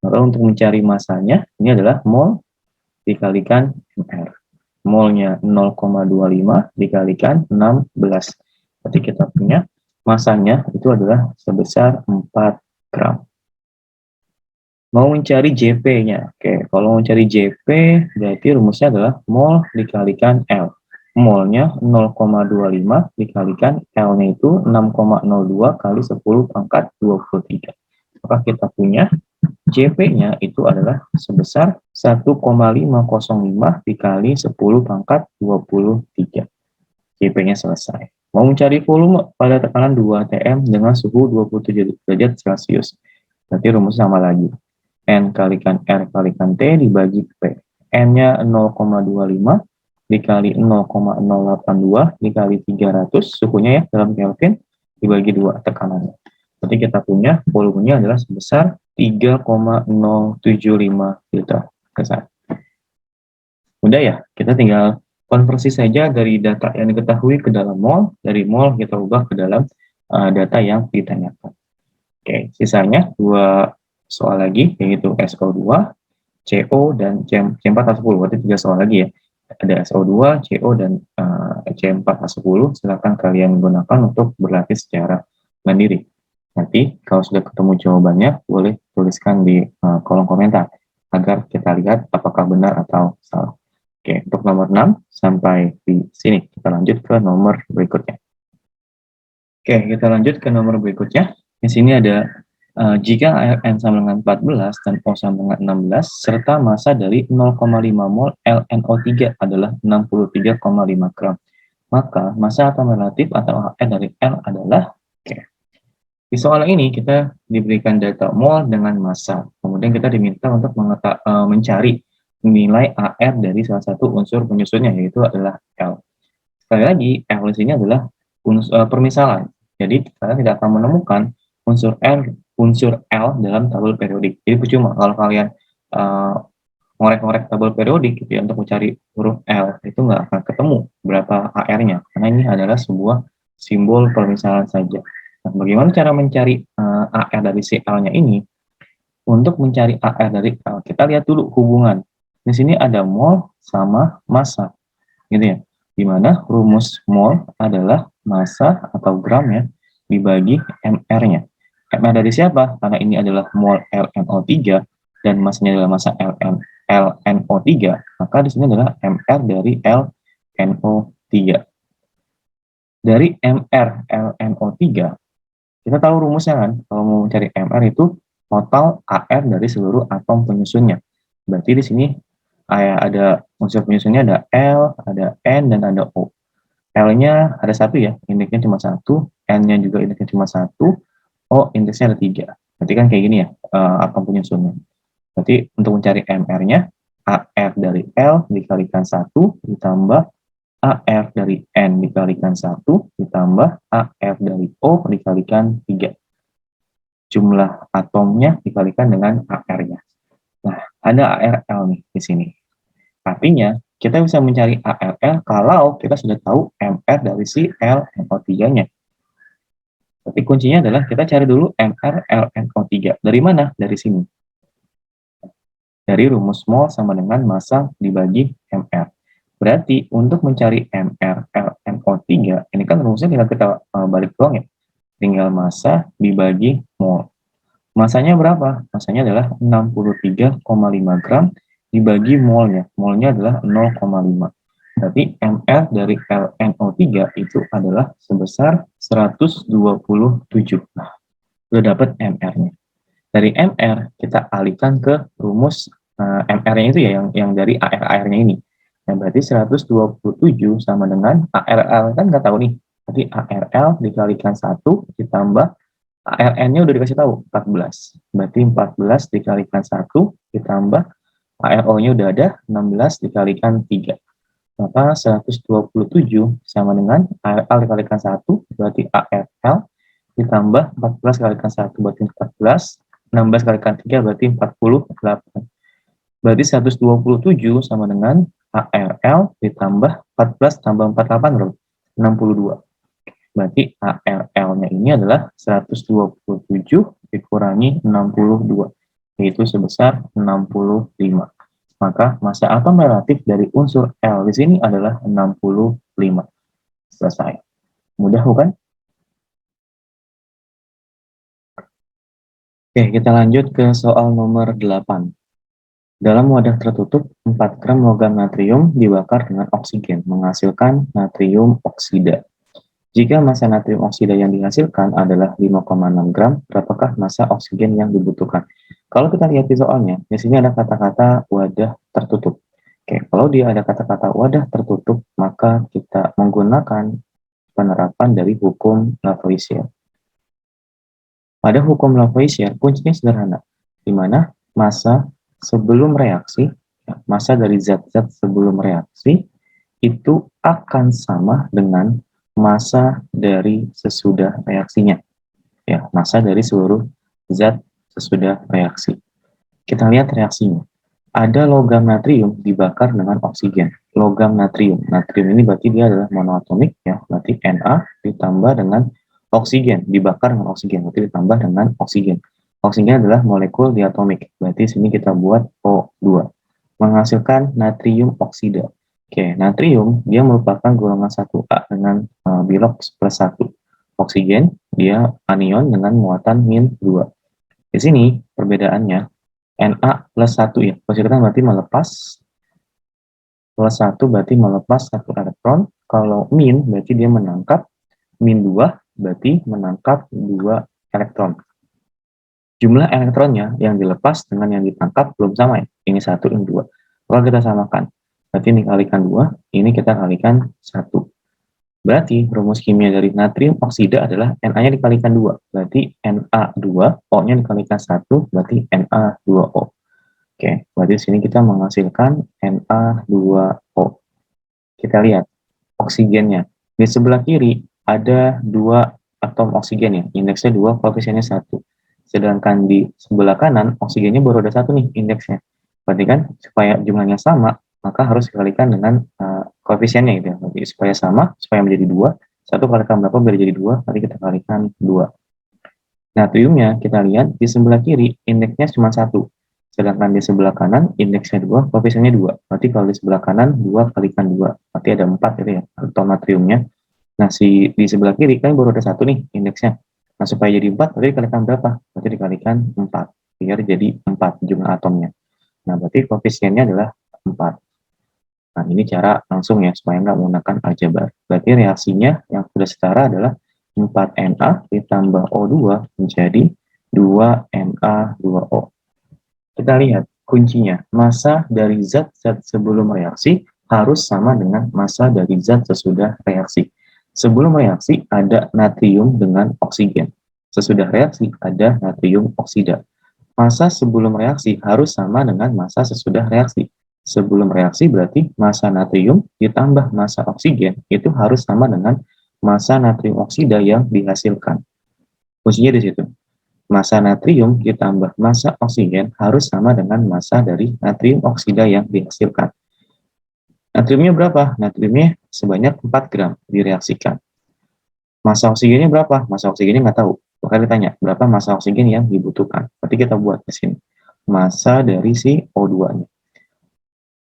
Maka untuk mencari massanya, ini adalah mol dikalikan MR. Molnya 0,25 dikalikan 16. Berarti kita punya massanya itu adalah sebesar 4 gram. Mau mencari Jp-nya. Oke, kalau mau mencari Jp, berarti rumusnya adalah mol dikalikan L. Molnya 0,25 dikalikan L-nya itu 6,02 kali 10 pangkat 23. Maka kita punya Jp-nya itu adalah sebesar 1,505 dikali 10 pangkat 23. Jp-nya selesai. Mau mencari volume pada tekanan 2 atm dengan suhu 27 derajat Celcius. Berarti rumus sama lagi. N kalikan R kalikan T dibagi P. N-nya 0,25 dikali 0,082 dikali 300, suhunya ya dalam Kelvin, dibagi 2 tekanannya. Berarti kita punya volumenya adalah sebesar 3,075 liter. Selesai. Mudah ya, kita tinggal konversi saja dari data yang diketahui ke dalam mol, dari mol kita ubah ke dalam data yang ditanyakan. Oke, sisanya 2 soal lagi, yaitu SO2, CO, dan C4H10. Berarti 3 soal lagi ya. Ada SO2, CO, dan C4H10. Silakan kalian gunakan untuk berlatih secara mandiri. Nanti kalau sudah ketemu jawabannya, boleh tuliskan di kolom komentar agar kita lihat apakah benar atau salah. Oke, untuk nomor 6 sampai di sini. Kita lanjut ke nomor berikutnya. Oke, kita lanjut ke nomor berikutnya. Di sini ada jika ARN sama dengan 14 dan O sama dengan 16, serta massa dari 0,5 mol LNO3 adalah 63,5 gram. Maka massa atom relatif atau AR dari L adalah, di soal ini kita diberikan data mol dengan massa. Kemudian kita diminta untuk mencari nilai AR dari salah satu unsur penyusunnya, yaitu adalah L. Sekali lagi, L di sini adalah permisalan. Jadi kalian tidak akan menemukan unsur L dalam tabel periodik. Jadi percuma kalau kalian ngorek-ngorek tabel periodik gitu ya, untuk mencari huruf L, itu nggak akan ketemu berapa AR-nya, karena ini adalah sebuah simbol permisalan saja. Nah, bagaimana cara mencari AR dari si L-nya ini? Untuk mencari AR dari L, kita lihat dulu hubungan. Di sini ada mol sama massa, gitu ya. Dimana rumus mol adalah massa atau gram ya, dibagi MR-nya. MR dari siapa? Karena ini adalah mol LNO3 dan massanya adalah massa LNO3, maka di sini adalah MR dari LNO3. Dari MR LNO3, kita tahu rumusnya kan, kalau mau mencari MR itu total AR dari seluruh atom penyusunnya. Berarti di sini ada unsur penyusunnya, ada L, ada N, dan ada O. L-nya ada 1 ya, indeksnya cuma 1, N-nya juga indeksnya cuma 1, O indeksnya ada 3. Berarti kan kayak gini ya, atom penyusunnya. Berarti untuk mencari MR-nya, AR dari L dikalikan 1 ditambah AF dari N dikalikan 1 ditambah AF dari O dikalikan 3. Jumlah atomnya dikalikan dengan AR-nya. Nah, ada ARL nih di sini. Artinya, kita bisa mencari ARL kalau kita sudah tahu MR dari si LNO3-nya. Tapi kuncinya adalah kita cari dulu MR LNO3. Dari mana? Dari sini. Dari rumus mol sama dengan massa dibagi MR. Berarti untuk mencari MR LNO3, ini kan rumusnya tinggal kita balik doang ya. Tinggal massa dibagi mol. Massanya berapa? Massanya adalah 63,5 gram dibagi molnya. Molnya adalah 0,5. Berarti MR dari LNO3 itu adalah sebesar 127. Nah, udah dapat MR-nya. Dari MR kita alihkan ke rumus MR-nya itu ya yang dari AR-nya ini. Nah, berarti 127 sama dengan ARL kan nggak tahu nih. Berarti ARL dikalikan 1 ditambah ARN-nya udah dikasih tahu 14. Berarti 14 dikalikan 1 ditambah ARO-nya udah ada 16 dikalikan 3. Maka 127 sama dengan ARL dikalikan 1 berarti ARL ditambah 14 kalikan 1 berarti 14, 16 kalikan 3 berarti 48. Berarti 127 sama dengan ARL ditambah 14 tambah 48 berapa? 62. Berarti ARL-nya ini adalah 127 dikurangi 62, yaitu sebesar 65. Maka massa atom relatif dari unsur L di sini adalah 65. Selesai. Mudah bukan? Oke, kita lanjut ke soal nomor 8. Dalam wadah tertutup, 4 gram logam natrium dibakar dengan oksigen, menghasilkan natrium oksida. Jika massa natrium oksida yang dihasilkan adalah 5,6 gram, berapakah massa oksigen yang dibutuhkan? Kalau kita lihat di soalnya, di sini ada kata-kata wadah tertutup. Oke, kalau dia ada kata-kata wadah tertutup, maka kita menggunakan penerapan dari hukum Lavoisier. Pada hukum Lavoisier, kuncinya sederhana, di mana massa sebelum reaksi, massa dari zat-zat sebelum reaksi, itu akan sama dengan massa dari sesudah reaksinya. Ya, massa dari seluruh zat sesudah reaksi. Kita lihat reaksinya. Ada logam natrium dibakar dengan oksigen. Logam natrium. Natrium ini berarti dia adalah monoatomik ya, berarti Na ditambah dengan oksigen, dibakar dengan oksigen, berarti ditambah dengan oksigen. Oksigen adalah molekul diatomik. Berarti sini kita buat O2. Menghasilkan natrium oksida. Oke, natrium dia merupakan golongan 1A dengan bilok plus 1. Oksigen dia anion dengan muatan -2. Di sini perbedaannya Na plus 1 ya. Positif berarti melepas, plus 1 berarti melepas 1 elektron. Kalau min berarti dia menangkap, -2 berarti menangkap 2 elektron. Jumlah elektronnya yang dilepas dengan yang ditangkap belum sama ya. Ini 1, ini 2. Kalau kita samakan, berarti ini kalikan 2, ini kita kalikan 1. Berarti rumus kimia dari natrium oksida adalah Na-nya dikalikan 2. Berarti Na2, O-nya dikalikan 1, berarti Na2O. Oke, berarti di sini kita menghasilkan Na2O. Kita lihat oksigennya. Di sebelah kiri ada 2 atom oksigen ya, indeksnya 2, koefisiennya 1. Sedangkan di sebelah kanan, oksigennya baru ada 1 nih indeksnya. Berarti kan supaya jumlahnya sama, maka harus dikalikan dengan koefisiennya gitu ya. Jadi supaya sama, supaya menjadi 2, 1 kalikan berapa biar jadi 2, nanti kita kalikan 2. Natriumnya kita lihat di sebelah kiri indeksnya cuma 1. Sedangkan di sebelah kanan indeksnya 2, koefisiennya 2. Berarti kalau di sebelah kanan 2 kalikan 2, berarti ada 4 gitu ya, atom natriumnya. Nah, di sebelah kiri kan baru ada 1 nih indeksnya. Nah, supaya jadi 4, berarti dikalikan berapa? Berarti dikalikan 4, biar jadi 4 jumlah atomnya. Nah, berarti koefisiennya adalah 4. Nah, ini cara langsung ya, supaya nggak menggunakan aljabar. Berarti reaksinya yang sudah setara adalah 4Na ditambah O2 menjadi 2Na2O. Kita lihat kuncinya, massa dari zat-zat sebelum reaksi harus sama dengan massa dari zat sesudah reaksi. Sebelum reaksi ada natrium dengan oksigen. Sesudah reaksi ada natrium oksida. Massa sebelum reaksi harus sama dengan massa sesudah reaksi. Sebelum reaksi berarti massa natrium ditambah massa oksigen itu harus sama dengan massa natrium oksida yang dihasilkan. Kuncinya di situ. Massa natrium ditambah massa oksigen harus sama dengan massa dari natrium oksida yang dihasilkan. Natriumnya berapa? Natriumnya sebanyak 4 gram direaksikan. Massa oksigennya berapa? Massa oksigennya nggak tahu. Maka ditanya, berapa massa oksigen yang dibutuhkan? Berarti kita buat di sini. Massa dari si O2-nya.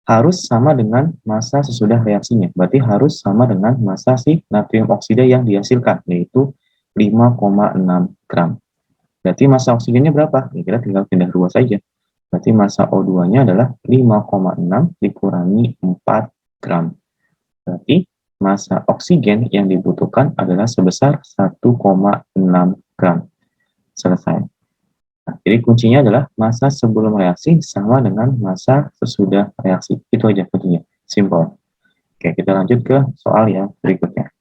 Harus sama dengan massa sesudah reaksinya. Berarti harus sama dengan massa si natrium oksida yang dihasilkan, yaitu 5,6 gram. Berarti massa oksigennya berapa? Ya, kita tinggal pindah ruas saja. Berarti massa O2-nya adalah 5,6 dikurangi 4 gram. Berarti massa oksigen yang dibutuhkan adalah sebesar 1,6 gram. Selesai. Nah, jadi kuncinya adalah massa sebelum reaksi sama dengan massa sesudah reaksi. Itu aja kuncinya. Simple. Oke, kita lanjut ke soal yang berikutnya.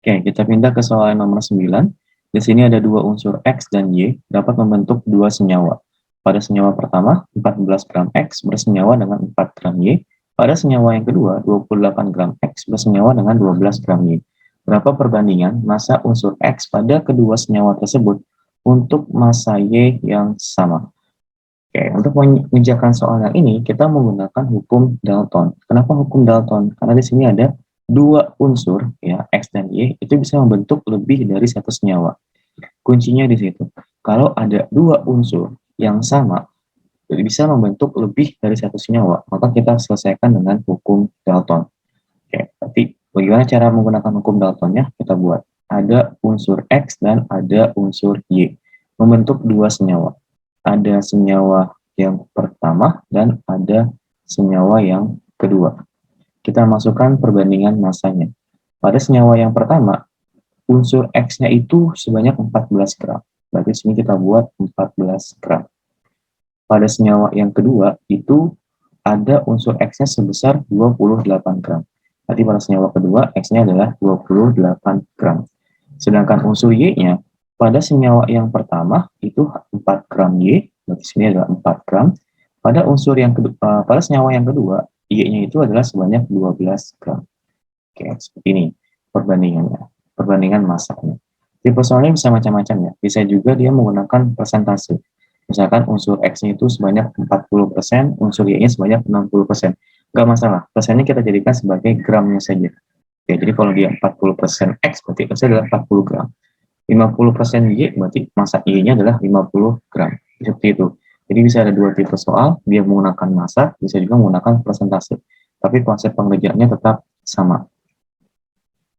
Oke, kita pindah ke soal nomor 9. Di sini ada dua unsur X dan Y dapat membentuk dua senyawa. Pada senyawa pertama, 14 gram X bersenyawa dengan 4 gram Y. Pada senyawa yang kedua, 28 gram X bersenyawa dengan 12 gram Y. Berapa perbandingan massa unsur X pada kedua senyawa tersebut untuk massa Y yang sama? Oke, untuk mengerjakan soal yang ini, kita menggunakan hukum Dalton. Kenapa hukum Dalton? Karena di sini ada dua unsur, ya, X dan Y, itu bisa membentuk lebih dari satu senyawa. Kuncinya di situ. Kalau ada dua unsur yang sama, bisa membentuk lebih dari satu senyawa, maka kita selesaikan dengan hukum Dalton. Oke, berarti bagaimana cara menggunakan hukum Daltonnya? Kita buat. Ada unsur X dan ada unsur Y. Membentuk dua senyawa. Ada senyawa yang pertama dan ada senyawa yang kedua. Kita masukkan perbandingan massanya. Pada senyawa yang pertama, unsur X-nya itu sebanyak 14 gram. Berarti sini kita buat 14 gram. Pada senyawa yang kedua, itu ada unsur X-nya sebesar 28 gram. Berarti pada senyawa kedua, X-nya adalah 28 gram. Sedangkan unsur Y-nya, pada senyawa yang pertama, itu 4 gram Y, berarti sini adalah 4 gram. Pada unsur yang kedua, pada senyawa yang kedua, Y-nya itu adalah sebanyak 12 gram. Oke, seperti ini perbandingannya, perbandingan massanya. Tipe soalnya bisa macam-macam ya. Bisa juga dia menggunakan persentase. Misalkan unsur X-nya itu sebanyak 40%, unsur Y-nya sebanyak 60%. Nggak masalah, persennya kita jadikan sebagai gramnya saja. Oke, jadi kalau dia 40% X, berarti X adalah 40 gram. 50% Y, berarti massa Y-nya adalah 50 gram. Seperti itu. Jadi bisa ada dua tipe soal, dia menggunakan massa, bisa juga menggunakan persentase. Tapi konsep pengerjaannya tetap sama.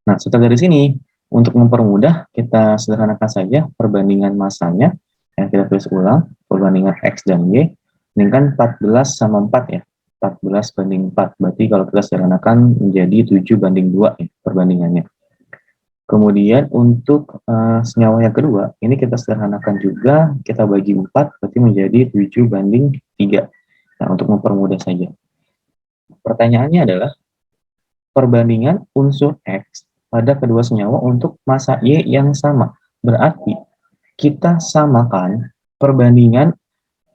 Nah, setelah dari sini, untuk mempermudah, kita sederhanakan saja perbandingan massanya. Yang kita tulis ulang, perbandingan X dan Y. Ini kan 14 sama 4 ya. 14 banding 4. Berarti kalau kita sederhanakan menjadi 7 banding 2 ya, perbandingannya. Kemudian untuk senyawa yang kedua, ini kita sederhanakan juga, kita bagi 4, berarti menjadi 7 banding 3. Nah, untuk mempermudah saja. Pertanyaannya adalah, perbandingan unsur X pada kedua senyawa untuk massa Y yang sama. Berarti kita samakan perbandingan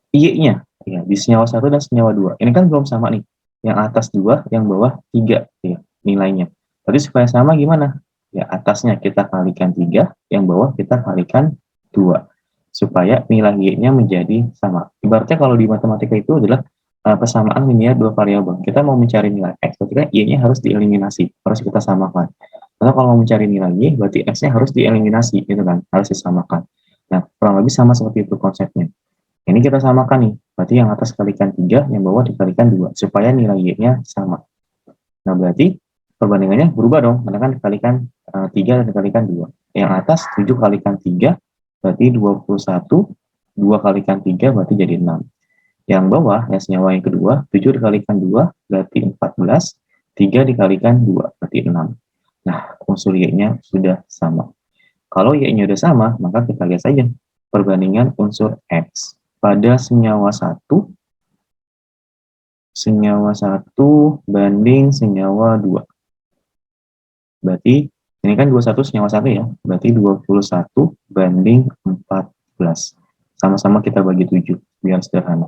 Y-nya ya, di senyawa 1 dan senyawa 2. Ini kan belum sama nih. Yang atas 2, yang bawah 3 ya, nilainya. Tapi supaya sama gimana? Ya, atasnya kita kalikan 3, yang bawah kita kalikan 2. Supaya nilai Y-nya menjadi sama. Ibaratnya kalau di matematika itu adalah persamaan linear dua variabel. Kita mau mencari nilai X, berarti kan Y-nya harus dieliminasi, harus kita samakan. Lalu kalau mau mencari nilai Y, berarti X-nya harus dieliminasi, gitu kan, harus disamakan. Nah, kurang lebih sama seperti itu konsepnya. Ini kita samakan nih, berarti yang atas kalikan 3, yang bawah dikalikan 2, supaya nilai Y-nya sama. Nah, berarti perbandingannya berubah dong, karena kan dikalikan 3 dan dikalikan 2. Yang atas 7 kalikan 3, berarti 21, 2 kalikan 3, berarti jadi 6. Yang bawah, yang senyawa yang kedua, 7 dikalikan 2, berarti 14, 3 dikalikan 2, berarti 6. Nah, unsur Y-nya sudah sama. Kalau Y-nya sudah sama, maka kita lihat saja perbandingan unsur X pada senyawa 1 banding senyawa 2. Berarti ini kan 21 senyawa 1 ya, berarti 21 banding 14. Sama-sama kita bagi 7 biar sederhana.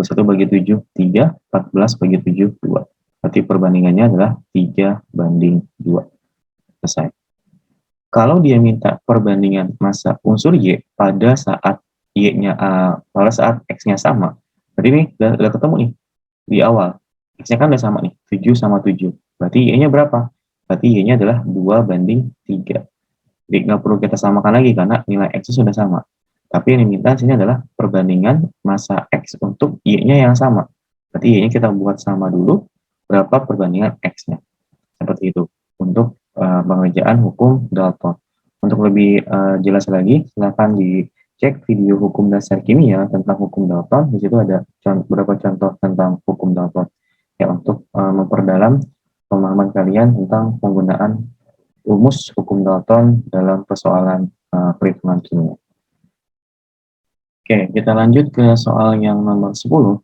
21 bagi 7, 3. 14 bagi 7, 2. Berarti perbandingannya adalah 3:2. Selesai. Kalau dia minta perbandingan massa unsur Y pada saat Y-nya pada saat X-nya sama, berarti ini udah ketemu nih di awal. X-nya kan udah sama nih, 7 sama 7. Berarti Y-nya berapa? Berarti Y-nya adalah 2:3. Jadi nggak perlu kita samakan lagi karena nilai X sudah sama. Tapi yang diminta sini adalah perbandingan massa X untuk Y-nya yang sama. Berarti Y-nya kita buat sama dulu, berapa perbandingan X-nya. Seperti itu untuk pengerjaan hukum Dalton. Untuk lebih jelas lagi, silakan dicek video hukum dasar kimia tentang hukum Dalton. Di situ ada beberapa contoh tentang hukum Dalton. Ya, untuk memperdalam pemahaman kalian tentang penggunaan rumus hukum Dalton dalam persoalan perhitungan kimia. Oke, kita lanjut ke soal yang nomor 10.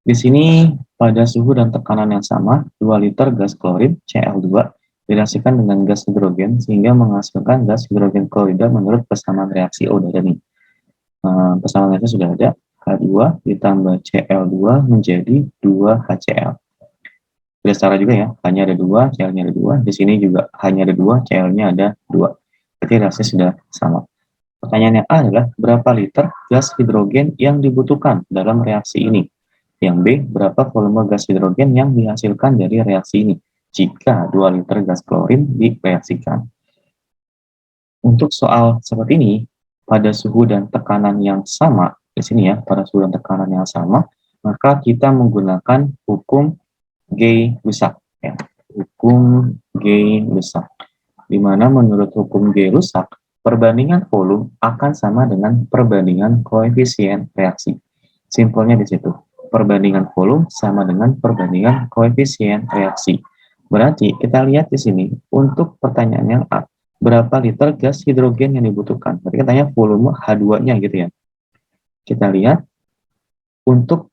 Di sini pada suhu dan tekanan yang sama, 2 liter gas klorin Cl2 direaksikan dengan gas hidrogen sehingga menghasilkan gas hidrogen klorida menurut persamaan reaksi. Oh, udah ada nih. Persamaan reaksi sudah ada. H2 ditambah Cl2 menjadi 2HCl. Tidak salah juga ya, hanya ada 2, Cl-nya ada 2. Di sini juga hanya ada 2, Cl-nya ada 2. Berarti reaksi sudah sama. Pertanyaannya adalah berapa liter gas hidrogen yang dibutuhkan dalam reaksi ini? Yang B, berapa volume gas hidrogen yang dihasilkan dari reaksi ini jika 2 liter gas klorin direaksikan. Untuk soal seperti ini, pada suhu dan tekanan yang sama, di sini ya, pada suhu dan tekanan yang sama, maka kita menggunakan hukum Gay-Lussac. Ya. Hukum Gay-Lussac. Di mana menurut hukum Gay-Lussac, perbandingan volume akan sama dengan perbandingan koefisien reaksi. Simpelnya di situ. Perbandingan volume sama dengan perbandingan koefisien reaksi. Berarti kita lihat di sini untuk pertanyaan yang A, berapa liter gas hidrogen yang dibutuhkan? Berarti katanya volume H2-nya gitu ya. Kita lihat untuk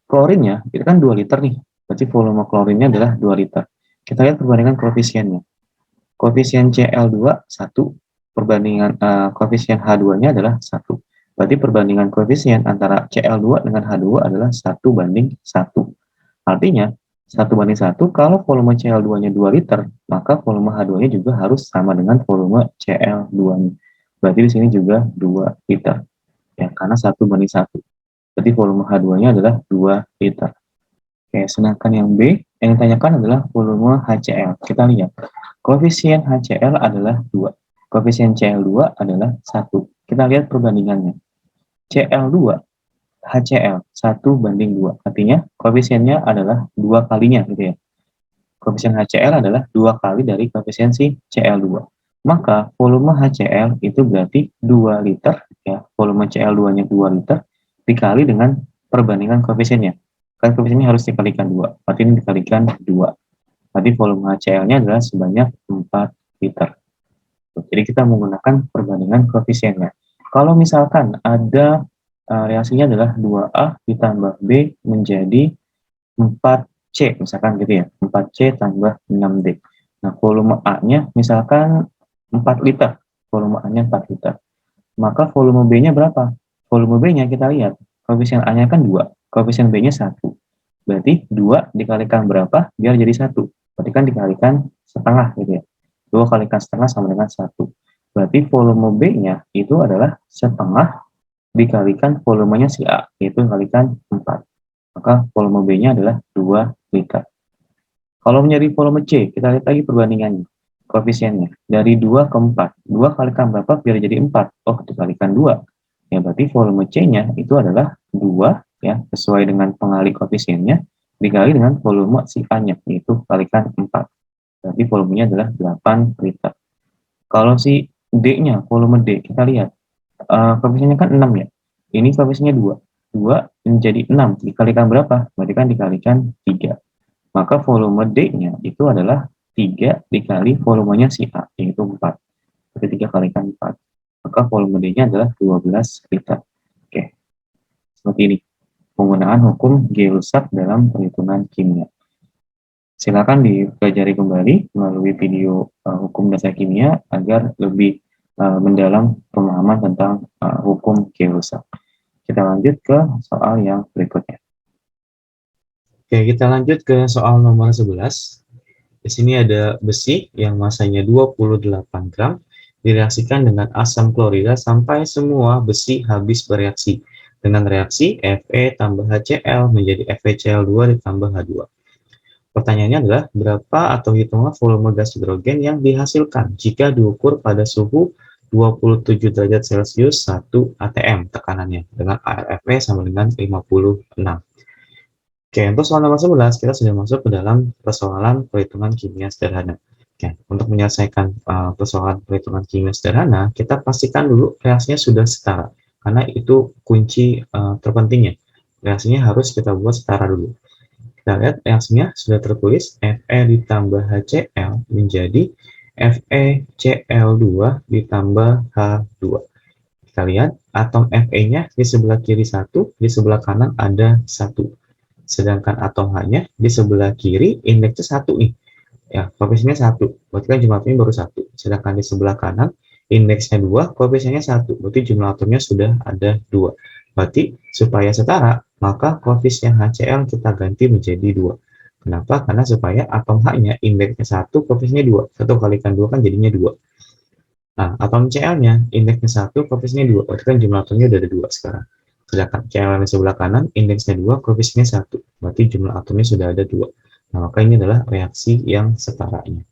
klorinnya, itu kan 2 liter nih. Berarti volume klorinnya adalah 2 liter. Kita lihat perbandingan koefisiennya. Koefisien Cl2 1, perbandingan koefisien H2-nya adalah 1. Berarti perbandingan koefisien antara Cl2 dengan H2 adalah 1:1. Artinya, 1:1, kalau volume Cl2-nya 2 liter, maka volume H2-nya juga harus sama dengan volume Cl2-nya. Berarti di sini juga 2 liter. Ya, karena 1:1. Berarti volume H2-nya adalah 2 liter. Oke, sedangkan yang B, yang ditanyakan adalah volume HCl. Kita lihat, koefisien HCl adalah 2. Koefisien Cl2 adalah 1. Kita lihat perbandingannya. Cl2 HCl 1:2. Artinya koefisiennya adalah 2 kalinya gitu ya. Koefisien HCl adalah 2 kali dari koefisien si Cl2. Maka volume HCl itu berarti 2 liter ya. Volume Cl2-nya 2 liter dikali dengan perbandingan koefisiennya. Kan koefisiennya harus dikalikan 2. Berarti ini dikalikan 2. Berarti volume HCl-nya adalah sebanyak 4 liter. Jadi kita menggunakan perbandingan koefisiennya. Kalau misalkan ada reaksinya adalah 2A ditambah B menjadi 4C, misalkan gitu ya, 4C tambah 6D. Nah, volume A-nya misalkan 4 liter, volume A-nya 4 liter. Maka volume B-nya berapa? Volume B-nya kita lihat, koefisien A-nya kan 2, koefisien B-nya 1. Berarti 2 dikalikan berapa? Biar jadi 1. Berarti kan dikalikan setengah gitu ya. 2 kalikan setengah sama dengan 1. Berarti volume B-nya itu adalah setengah dikalikan volumenya si A, yaitu dikalikan 4. Maka volume B-nya adalah 2 liter. Kalau menjadi volume C, kita lihat lagi perbandingannya. Koefisiennya. Dari 2 ke 4. 2 kalikan berapa biar jadi 4? Oh, dikalikan 2. Ya, berarti volume C-nya itu adalah 2, ya, sesuai dengan pengali koefisiennya, dikali dengan volume si A-nya, yaitu kalikan 4. Berarti volumenya adalah 8 liter. Kalau si D-nya, volume D, kita lihat. Koefisiennya kan 6 ya. Ini koefisiennya 2. 2 menjadi 6. Dikalikan berapa? Berarti kan dikalikan 3. Maka volume D-nya itu adalah 3 dikali volumenya si A, yaitu 4. Berarti 3 kalikan 4. Maka volume D-nya adalah 12 liter. Oke. Seperti ini. Penggunaan hukum Gay-Lussac dalam perhitungan kimia. Silakan dipelajari kembali melalui video hukum dasar kimia agar lebih mendalam pemahaman tentang hukum Gay-Lussac. Kita lanjut ke soal yang berikutnya. Oke, kita lanjut ke soal nomor 11. Di sini ada besi yang masanya 28 gram direaksikan dengan asam klorida sampai semua besi habis bereaksi dengan reaksi Fe tambah HCl menjadi FeCl2 ditambah H2. Pertanyaannya adalah berapa atau hitungan volume gas hidrogen yang dihasilkan jika diukur pada suhu 27 derajat Celcius 1 atm tekanannya dengan ARFE sama dengan 56. Oke, untuk soal nomor 11 kita sudah masuk ke dalam persoalan perhitungan kimia sederhana. Oke, untuk menyelesaikan persoalan perhitungan kimia sederhana, kita pastikan dulu reaksinya sudah setara karena itu kunci terpentingnya. Reaksinya harus kita buat setara dulu. Kita lihat reaksinya sudah tertulis Fe ditambah HCl menjadi FeCl2 ditambah H2. Kita lihat atom Fe-nya di sebelah kiri 1, di sebelah kanan ada 1. Sedangkan atom H-nya di sebelah kiri indeksnya 1 nih. Ya, koefisiennya 1. Berarti kan jumlah atomnya baru 1. Sedangkan di sebelah kanan indeksnya 2, koefisiennya 1. Berarti jumlah atomnya sudah ada 2. Berarti supaya setara, maka koefisien HCl kita ganti menjadi 2. Kenapa? Karena supaya atom H-nya indeksnya 1, koefisiennya 2. 1 kalikan 2 kan jadinya 2. Nah, atom Cl-nya indeksnya 1, koefisiennya 2. Berarti kan jumlah atomnya udah ada 2 sekarang. Sedangkan Cl di sebelah kanan indeksnya 2, koefisiennya 1. Berarti jumlah atomnya sudah ada 2. Nah, maka ini adalah reaksi yang setaranya.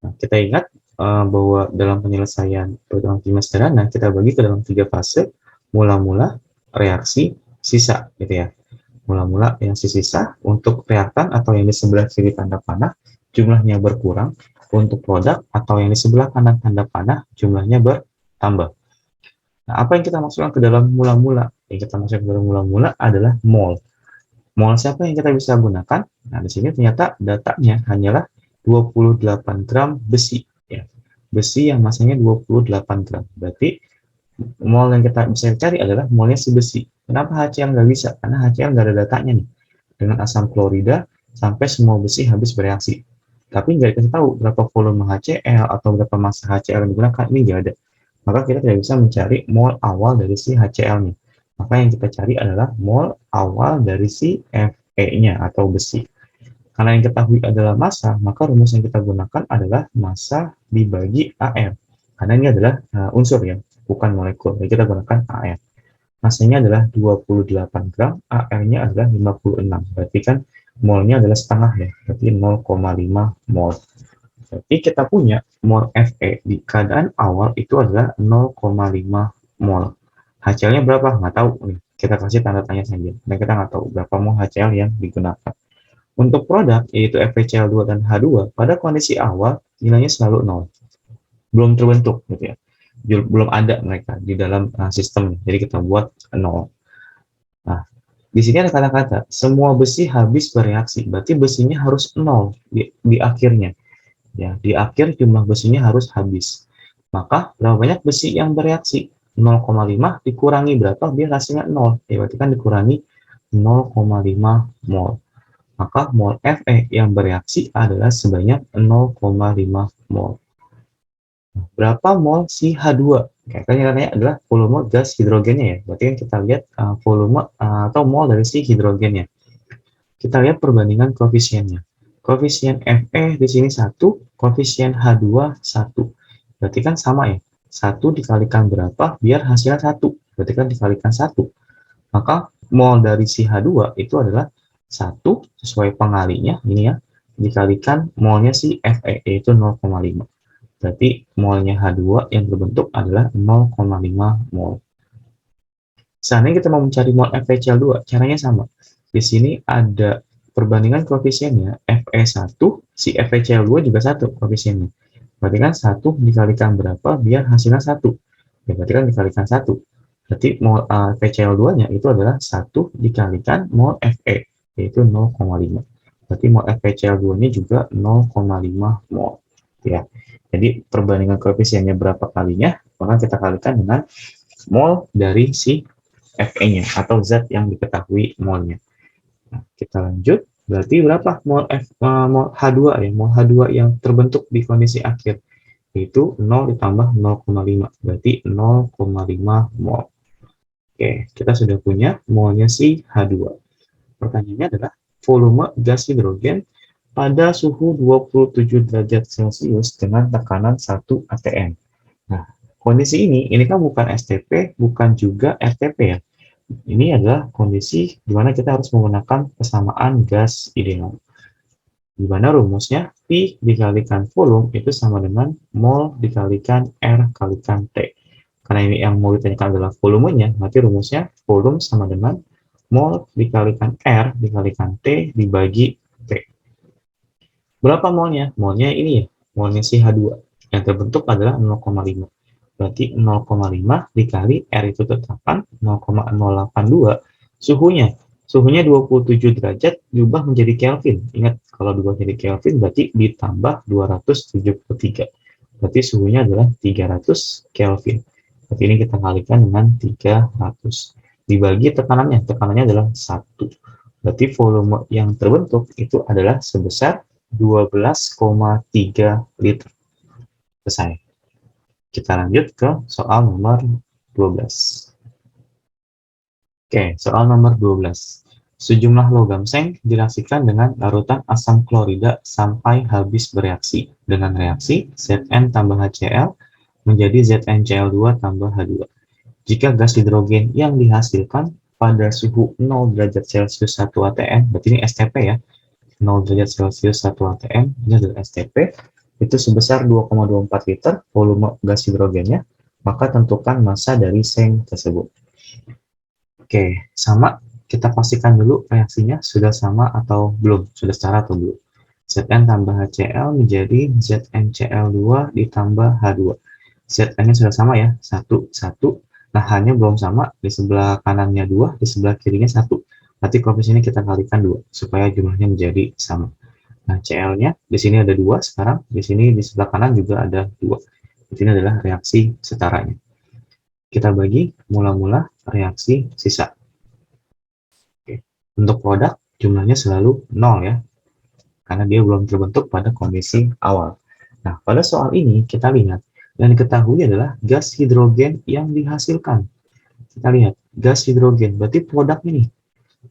Nah, kita ingat bahwa dalam penyelesaian perhitungan kimia sederhana, kita bagi ke dalam 3 fase, mula-mula, reaksi, sisa, gitu ya. Mula-mula yang sisa untuk reaktan atau yang di sebelah kiri tanda panah, jumlahnya berkurang. Untuk produk atau yang di sebelah kanan tanda panah, jumlahnya bertambah. Nah, apa yang kita masukkan ke dalam mula-mula? Yang kita masukkan ke dalam mula-mula adalah mol. Mol siapa yang kita bisa gunakan? Nah, di sini ternyata datanya hanyalah 28 gram besi. Ya. Besi yang masanya 28 gram. Berarti mol yang kita bisa cari adalah molnya si besi. Kenapa HCl nggak bisa? Karena HCl nggak ada datanya nih. Dengan asam klorida sampai semua besi habis bereaksi. Tapi nggak dikasih tahu berapa volume HCl atau berapa massa HCl yang digunakan. Ini nggak ada. Maka kita tidak bisa mencari mol awal dari si HCl-nya. Maka yang kita cari adalah mol awal dari si Fe-nya atau besi. Karena yang kita ketahui adalah massa, maka rumus yang kita gunakan adalah massa dibagi AR. Karena ini adalah unsur ya, bukan molekul. Jadi kita gunakan AR. Massanya adalah 28 gram, AR-nya adalah 56. Berarti kan molnya adalah setengah ya, berarti 0,5 mol. Berarti kita punya mol Fe di keadaan awal itu adalah 0,5 mol. HCl-nya berapa? Nggak tahu. Kita kasih tanda tanya saja. Dan kita nggak tahu berapa mol HCl yang digunakan. Untuk produk, yaitu FeCl2 dan H2, pada kondisi awal nilainya selalu 0. Belum terbentuk, gitu ya. Belum ada mereka di dalam sistem. Jadi kita buat 0. Nah, di sini ada kata-kata, semua besi habis bereaksi. Berarti besinya harus 0 di akhirnya. Ya, di akhir jumlah besinya harus habis. Maka, berapa banyak besi yang bereaksi? 0,5 dikurangi berapa biar hasilnya 0. Ya, berarti kan dikurangi 0,5 mol. Maka mol Fe yang bereaksi adalah sebanyak 0,5 mol. Berapa mol si H2? Kayaknya nilainya adalah volume gas hidrogennya ya. Berarti kan kita lihat volume atau mol dari si hidrogennya. Kita lihat perbandingan koefisiennya. Koefisien Fe di sini 1, koefisien H2 1. Berarti kan sama ya. 1 dikalikan berapa biar hasilnya 1. Berarti kan dikalikan 1. Maka mol dari si H2 itu adalah 1 sesuai pengalinya ini ya, dikalikan molnya si Fe yaitu 0,5. Berarti molnya H2 yang terbentuk adalah 0,5 mol. Seandainya kita mau mencari mol FeCl2, caranya sama. Di sini ada perbandingan koefisiennya Fe1, si FeCl2 juga 1 koefisiennya. Berarti kan 1 dikalikan berapa biar hasilnya 1. Ya, berarti kan dikalikan 1. Berarti mol FeCl2-nya itu adalah 1 dikalikan mol Fe, yaitu 0,5. Berarti mol FeCl2-nya juga 0,5 mol. Ya. Jadi perbandingan koefisiennya berapa kalinya, maka kita kalikan dengan mol dari si Fe-nya atau zat yang diketahui molnya. Nah, kita lanjut. Berarti berapa mol H2 ya? Mol H2 yang terbentuk di kondisi akhir yaitu 0 ditambah 0,5. Berarti 0,5 mol. Oke, kita sudah punya molnya si H2. Pertanyaannya adalah volume gas hidrogen pada suhu 27 derajat Celcius dengan tekanan 1 atm. Nah, kondisi ini kan bukan STP, bukan juga RTP ya. Ini adalah kondisi di mana kita harus menggunakan persamaan gas ideal. Di mana rumusnya P dikalikan volume itu sama dengan mol dikalikan R kalikan T. Karena ini yang mau ditanyakan adalah volumenya, berarti rumusnya volume sama dengan mol dikalikan R dikalikan T dibagi T. Berapa molnya? Molnya ini ya, molnya si H2. Yang terbentuk adalah 0,5. Berarti 0,5 dikali R itu tetapan 0,082. Suhunya, suhunya 27 derajat diubah menjadi Kelvin. Ingat, kalau diubah menjadi Kelvin berarti ditambah 273. Berarti suhunya adalah 300 Kelvin. Berarti ini kita kalikan dengan 300. Dibagi tekanannya, tekanannya adalah 1. Berarti volume yang terbentuk itu adalah sebesar 12,3 liter. Selesai. Kita lanjut ke soal nomor 12. Oke, soal nomor 12. Sejumlah logam seng direaksikan dengan larutan asam klorida sampai habis bereaksi dengan reaksi Zn tambah HCl menjadi ZnCl2 tambah H2. Jika gas hidrogen yang dihasilkan pada suhu 0 derajat Celcius 1 atm, berarti ini STP ya, 0 derajat Celcius 1 atm, ini adalah STP, itu sebesar 2,24 liter volume gas hidrogennya, maka tentukan massa dari seng tersebut. Oke, sama, kita pastikan dulu reaksinya sudah sama atau belum, sudah setara atau belum. Zn tambah HCl menjadi ZnCl2 ditambah H2. Zn-nya sudah sama ya, 1, 1. Nah, H-nya belum sama, di sebelah kanannya 2, di sebelah kirinya 1. Berarti koefisiennya kita kalikan 2, supaya jumlahnya menjadi sama. Nah, Cl-nya di sini ada 2 sekarang, di sini di sebelah kanan juga ada 2. Di sini adalah reaksi setaranya. Kita bagi mula-mula reaksi sisa. Oke. Untuk produk, jumlahnya selalu 0 ya, karena dia belum terbentuk pada kondisi awal. Nah, pada soal ini kita lihat, yang diketahui adalah gas hidrogen yang dihasilkan. Kita lihat, gas hidrogen, berarti produk ini.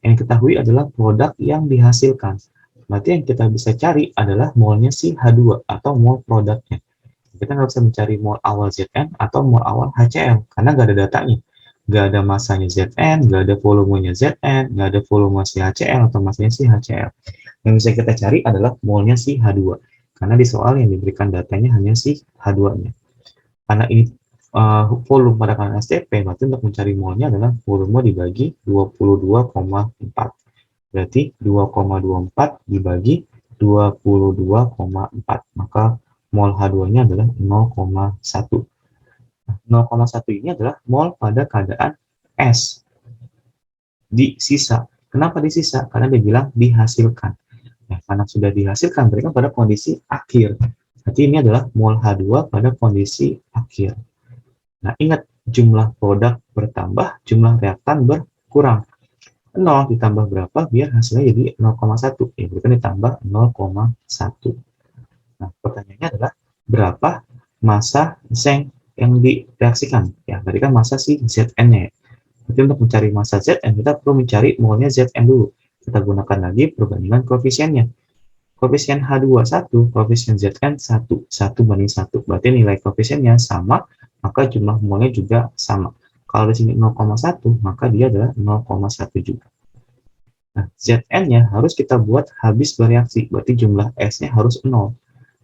Yang diketahui adalah produk yang dihasilkan. Berarti yang kita bisa cari adalah molnya si H2 atau mol produknya. Kita nggak bisa mencari mol awal Zn atau mol awal HCl karena nggak ada datanya. Nggak ada masanya Zn, nggak ada volumenya Zn, nggak ada volume si HCl atau masanya si HCl. Yang bisa kita cari adalah molnya si H2. Karena di soal yang diberikan datanya hanya si H2-nya. Karena ini volume pada kanan STP, berarti untuk mencari molnya adalah volume dibagi 22,4. Berarti 2,24 dibagi 22,4. Maka mol H2-nya adalah 0,1. 0,1 ini adalah mol pada keadaan S. Di sisa. Kenapa di sisa? Karena dia bilang dihasilkan. Nah, karena sudah dihasilkan, berarti pada kondisi akhir. Berarti ini adalah mol H2 pada kondisi akhir. Nah, ingat, jumlah produk bertambah, jumlah reaktan berkurang. 0 ditambah berapa biar hasilnya jadi 0,1. Ya, berarti ditambah 0,1. Nah, pertanyaannya adalah berapa massa seng yang direaksikan? Ya, tadi kan massa si Zn-nya. Jadi untuk mencari massa Zn, kita perlu mencari molnya Zn dulu. Kita gunakan lagi perbandingan koefisiennya. Koefisien H2 1, koefisien Zn 1, 1 banding 1. Berarti nilai koefisiennya sama, maka jumlah molnya juga sama. Kalau di sini 0,1, maka dia adalah 0,1 juga. Nah, Zn-nya harus kita buat habis bereaksi, berarti jumlah S-nya harus 0.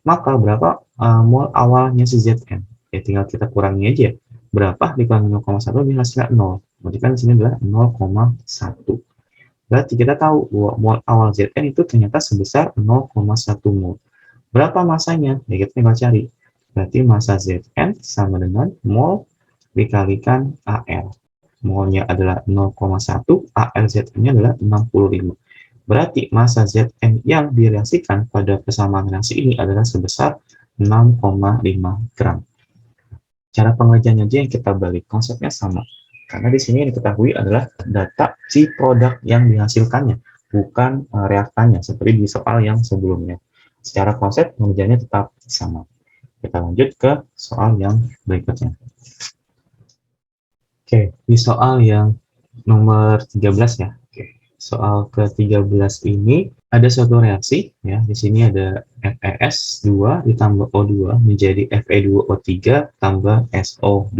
Maka berapa mol awalnya si Zn? Ya tinggal kita kurangi aja. Berapa dikurangi 0,1 ini hasilnya 0. Berarti kan di sini adalah 0,1. Berarti kita tahu bahwa mol awal Zn itu ternyata sebesar 0,1 mol. Berapa masanya? Ya kita tinggal cari. Berarti massa Zn sama dengan mol dikalikan Al. Molnya adalah 0,1, Al Zn-nya adalah 65. Berarti massa Zn yang direaksikan pada persamaan reaksi ini adalah sebesar 6,5 gram. Cara pengerjaannya aja yang kita balik, konsepnya sama. Karena di sini yang diketahui adalah data si produk yang dihasilkannya, bukan reaktannya, seperti di soal yang sebelumnya. Secara konsep, pengerjaannya tetap sama. Kita lanjut ke soal yang berikutnya. Oke, di soal yang nomor 13 ya. Oke. Soal ke-13 ini ada suatu reaksi ya. Di sini ada FeS2 ditambah O2 menjadi Fe2O3 tambah SO2.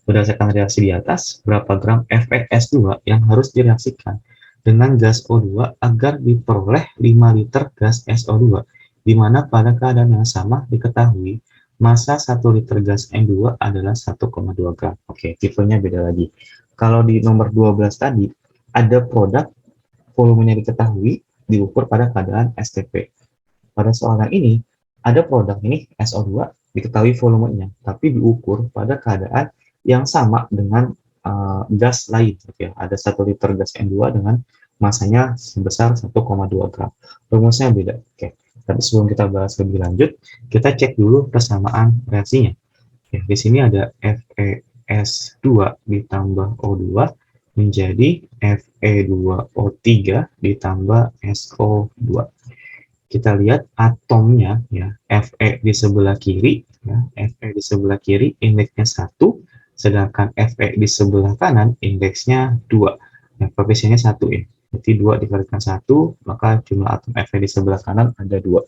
Berdasarkan reaksi di atas, berapa gram FeS2 yang harus direaksikan dengan gas O2 agar diperoleh 5 liter gas SO2, di mana pada keadaan yang sama diketahui massa 1 liter gas N2 adalah 1,2 gram. Oke, tipenya beda lagi. Kalau di nomor 12 tadi, ada produk volumenya diketahui diukur pada keadaan STP. Pada soal yang ini, ada produk ini SO2 diketahui volumenya, tapi diukur pada keadaan yang sama dengan gas lain. Gitu ya. Ada 1 liter gas N2 dengan masanya sebesar 1,2 gram. Rumusnya beda. Oke. Tapi sebelum kita bahas lebih lanjut, kita cek dulu persamaan reaksinya. Oke, di sini ada FeS2 ditambah O2 menjadi Fe2O3 ditambah SO2. Kita lihat atomnya ya, Fe di sebelah kiri ya, Fe di sebelah kiri indeksnya 1, sedangkan Fe di sebelah kanan indeksnya 2. Nah, koefisiennya 1 ya. Berarti 2 dikalikan 1, maka jumlah atom Fe di sebelah kanan ada 2.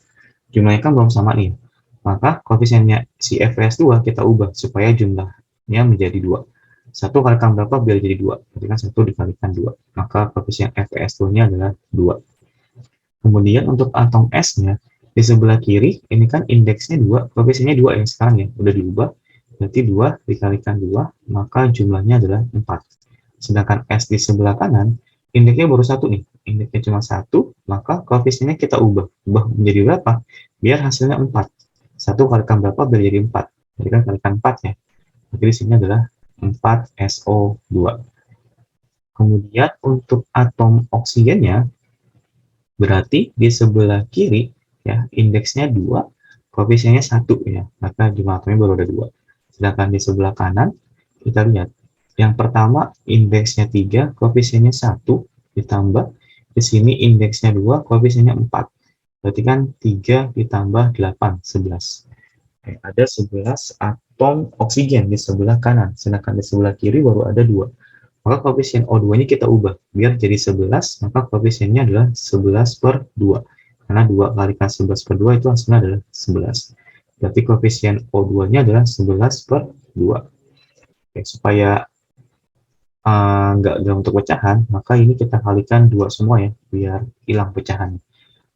Jumlahnya kan belum sama nih. Maka koefisiennya si FeS2 kita ubah supaya jumlahnya menjadi 2. 1 kalikan berapa biar jadi 2? Berarti kan 1 dikalikan 2. Maka koefisien FeS2-nya adalah 2. Kemudian untuk atom S-nya, di sebelah kiri, ini kan indeksnya 2, koefisiennya 2 ya sekarang ya, udah diubah. Berarti 2 dikalikan 2, maka jumlahnya adalah 4. Sedangkan S di sebelah kanan, indeksnya baru 1 nih, indeksnya cuma 1, maka koefisiennya kita ubah menjadi berapa? Biar hasilnya 4. 1 kalikan berapa biar jadi 4? Jadi kan kalikan 4 ya. Jadi di sini adalah 4SO2. Kemudian untuk atom oksigennya, berarti di sebelah kiri ya indeksnya 2, koefisiennya 1 ya, maka jumlah atomnya baru ada 2. Sedangkan di sebelah kanan kita lihat yang pertama indeksnya 3, koefisiennya 1 ditambah di sini indeksnya 2, koefisiennya 4. Berarti kan 3 ditambah 8, 11. Oke, ada 11 atom oksigen di sebelah kanan, sedangkan di sebelah kiri baru ada 2. Maka koefisien O2-nya kita ubah. Biar jadi 11, maka koefisiennya adalah 11 per 2. Karena 2 kalikan 11 per 2 itu hasilnya adalah 11. Berarti koefisien O2-nya adalah 11 per 2. Oke, supaya nggak untuk pecahan, maka ini kita kalikan 2 semua ya, biar hilang pecahan.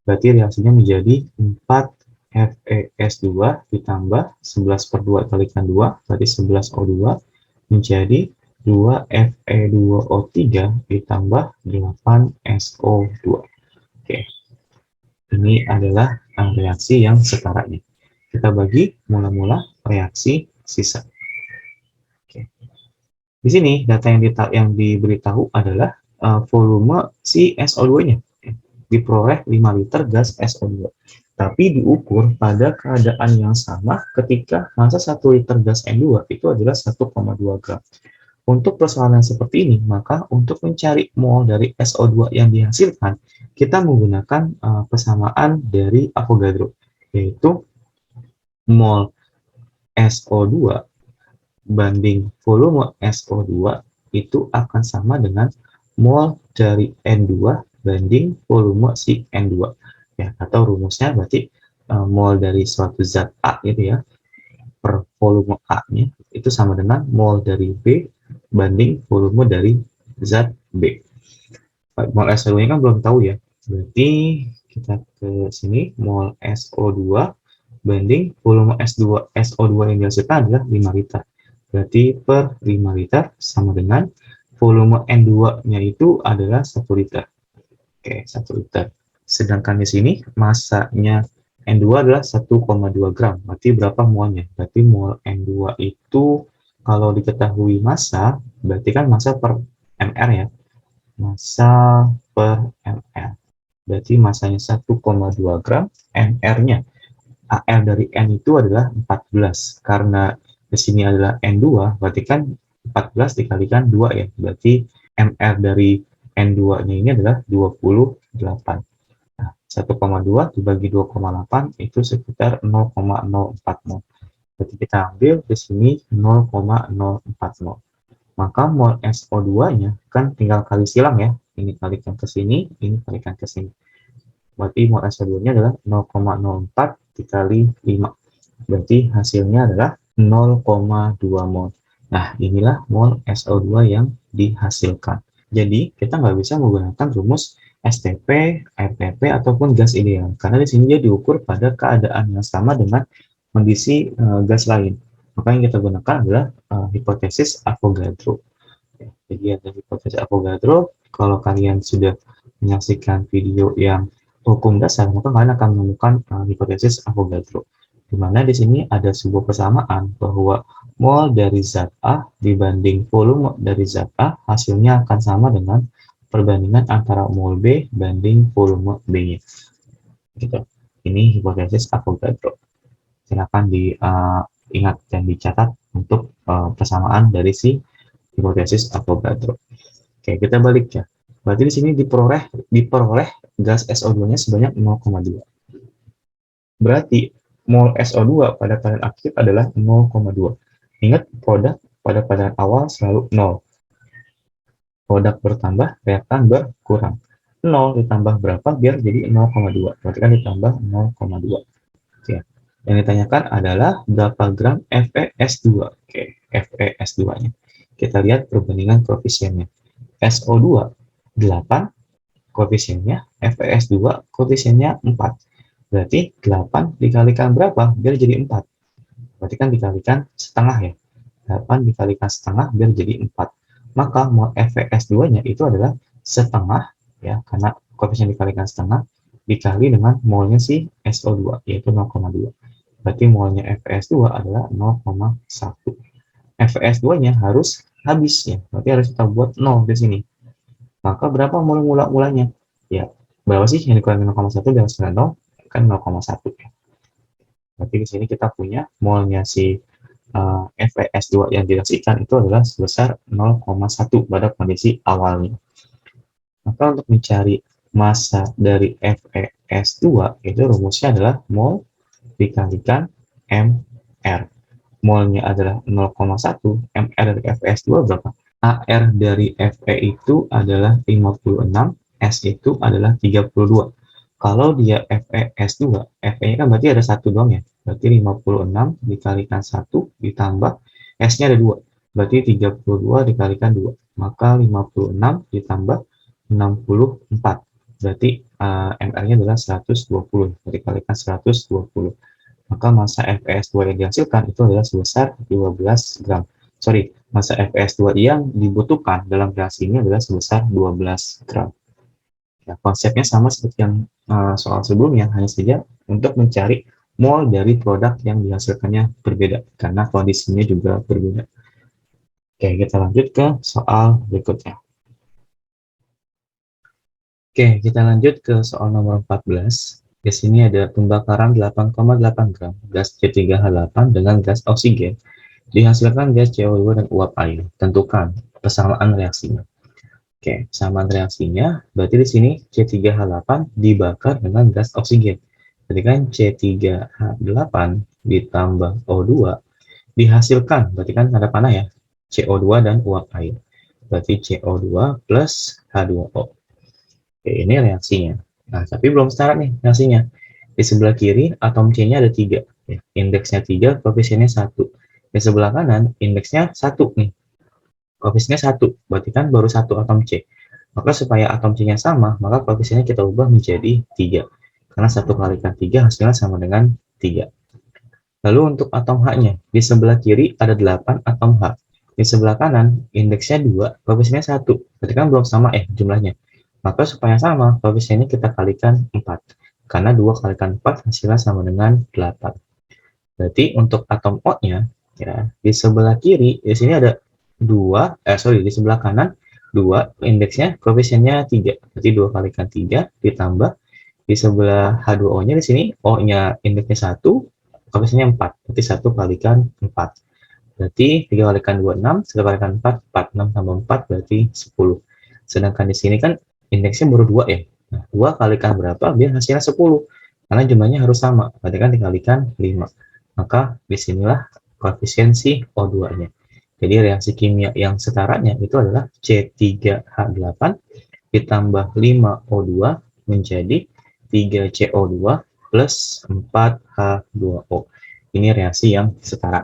Berarti reaksinya menjadi 4 FeS2 ditambah 11 per 2 kalikan 2, berarti 11 O2 menjadi 2 Fe2O3 ditambah 8 SO2. Oke, ini adalah reaksi yang setaranya. Kita bagi mula-mula reaksi sisa. Oke. Di sini data yang diberitahu adalah volume si SO2-nya. Diperoleh 5 liter gas SO2. Tapi diukur pada keadaan yang sama ketika massa 1 liter gas N2 itu adalah 1,2 gram. Untuk persoalan seperti ini, maka untuk mencari mol dari SO2 yang dihasilkan, kita menggunakan persamaan dari Avogadro, yaitu mol SO2 banding volume SO2 itu akan sama dengan mol dari N2 banding volume si N2. Ya, atau rumusnya berarti mol dari suatu zat A gitu ya, per volume A-nya itu sama dengan mol dari B banding volume dari zat B. Mol SO2-nya kan belum tahu ya. Berarti kita ke sini mol SO2 banding volume SO2 yang dihasilkan adalah 5 liter. Berarti per 5 liter sama dengan volume N2-nya itu adalah 1 liter. Oke, 1 liter. Sedangkan di sini massanya N2 adalah 1,2 gram. Berarti berapa molnya? Berarti mol N2 itu kalau diketahui massa, berarti kan massa per mR ya. Massa per mR. Berarti massanya 1,2 gram, mR-nya. AR dari N itu adalah 14. Karena di sini adalah N2, berarti kan 14 dikalikan 2 ya. Berarti mR dari N2-nya ini adalah 28. Nah, 1,2 dibagi 2,8 itu sekitar 0,04 mol. Berarti kita ambil di sini 0,04 mol. maka mol SO2-nya kan tinggal kali silang ya. Ini kalikan ke sini, ini kalikan ke sini. Berarti mol SO2-nya adalah 0,04 dikali 5. Berarti hasilnya adalah 0,2 mol. Nah, inilah mol SO2 yang dihasilkan. Jadi, kita nggak bisa menggunakan rumus STP, RTP, ataupun gas ideal. Karena di sini dia diukur pada keadaan yang sama dengan kondisi gas lain. Maka yang kita gunakan adalah hipotesis Avogadro. Jadi ada hipotesis Avogadro. Kalau kalian sudah menyaksikan video yang hukum dasar, maka kalian akan menemukan hipotesis Avogadro. Di mana di sini ada sebuah persamaan bahwa mol dari zat A dibanding volume dari zat A hasilnya akan sama dengan perbandingan antara mol B banding volume B. Gitu. Ini hipotesis Avogadro. Silakan diingat dan dicatat untuk persamaan dari si hipotesis Avogadro. Oke, kita balik ya. Berarti di sini diperoleh gas SO2-nya sebanyak 0,2. Berarti mol SO2 pada keadaan aktif adalah 0,2. Ingat, produk pada keadaan awal selalu 0. Produk bertambah, reaktan berkurang. 0 ditambah berapa biar jadi 0,2. Berarti kan ditambah 0,2. Oke. Yang ditanyakan adalah berapa gram FeS2. Oke, FeS2-nya. Kita lihat perbandingan koefisiennya. SO2 8, koefisiennya, FeS2 koefisiennya 4. Berarti 8 dikalikan berapa? Biar jadi 4. Berarti kan dikalikan setengah ya. 8 dikalikan setengah biar jadi 4. Maka mol FeS2-nya itu adalah setengah ya, karena koefisien dikalikan setengah dikali dengan molnya si SO2 yaitu 0,2. Berarti molnya FeS2 adalah 0,1. FeS2-nya harus habis ya. Berarti harus kita buat 0 di sini. Maka berapa mol mulanya? Ya, berapa sih yang dikurangi 0,1 dari 0? Kan 0,1 ya. Berarti di sini kita punya molnya si FeS2 yang dihasilkan itu adalah sebesar 0,1 pada kondisi awalnya. Maka untuk mencari massa dari FeS2 itu rumusnya adalah mol dikalikan MR. Molnya adalah 0,1, MR dari FeS2 berapa? AR dari Fe itu adalah 56, S itu adalah 32. Kalau dia FeS2, Fe-nya kan berarti ada satu doang ya. Berarti 56 dikalikan 1 ditambah S-nya ada 2. Berarti 32 dikalikan 2. Maka 56 ditambah 64. Berarti MR-nya adalah 120. Dikalikan 120. Maka massa FeS2 yang dihasilkan itu adalah sebesar 12 gram. Sorry, massa FeS2 yang dibutuhkan dalam reaksi ini adalah sebesar 12 gram. Ya, konsepnya sama seperti yang soal sebelumnya, hanya saja untuk mencari mol dari produk yang dihasilkannya berbeda, karena kondisinya juga berbeda. Oke, kita lanjut ke soal berikutnya. Oke, kita lanjut ke soal nomor 14. Di sini ada pembakaran 8,8 gram gas C3H8 dengan gas oksigen. Dihasilkan gas CO2 dan uap air. Tentukan persamaan reaksinya. Oke, persamaan reaksinya berarti di sini C3H8 dibakar dengan gas oksigen. Jadi kan C3H8 ditambah O2 dihasilkan, berarti kan ada panah ya, CO2 dan uap air. Berarti CO2 plus H2O. Oke, ini reaksinya. Nah, tapi belum setara nih reaksinya. Di sebelah kiri atom C-nya ada 3. Ya, indeksnya 3, koefisiennya 1. Di sebelah kanan indeksnya 1 nih. Koefisiennya 1, berarti kan baru 1 atom C. Maka supaya atom C-nya sama, maka koefisiennya kita ubah menjadi 3. Karena 1 kalikan 3 hasilnya sama dengan 3. Lalu untuk atom H-nya, di sebelah kiri ada 8 atom H. Di sebelah kanan indeksnya 2, koefisiennya 1. Berarti kan belum sama jumlahnya. Maka supaya sama, koefisiennya kita kalikan 4. Karena 2 kalikan 4 hasilnya sama dengan 8. Berarti untuk atom O-nya, ya, di sebelah kiri, di sini ada 2, di sebelah kanan, 2, indeksnya, koefisiennya 3. Berarti 2 kalikan 3, ditambah, di sebelah H2O-nya di sini, O-nya indeksnya 1, koefisiennya 4. Berarti 1 kalikan 4. Berarti 3 kalikan 2, 6, 1 kalikan 4, 4, 6 tambah 4, berarti 10. Sedangkan di sini kan indeksnya baru 2 ya. Nah, 2 kalikan berapa? Biar hasilnya 10. Karena jumlahnya harus sama. Berarti kan dikalikan 5. Maka disinilah koefisiensi O2-nya. Jadi reaksi kimia yang setaranya itu adalah C3H8 ditambah 5O2 menjadi 3CO2 plus 4H2O. Ini reaksi yang setara.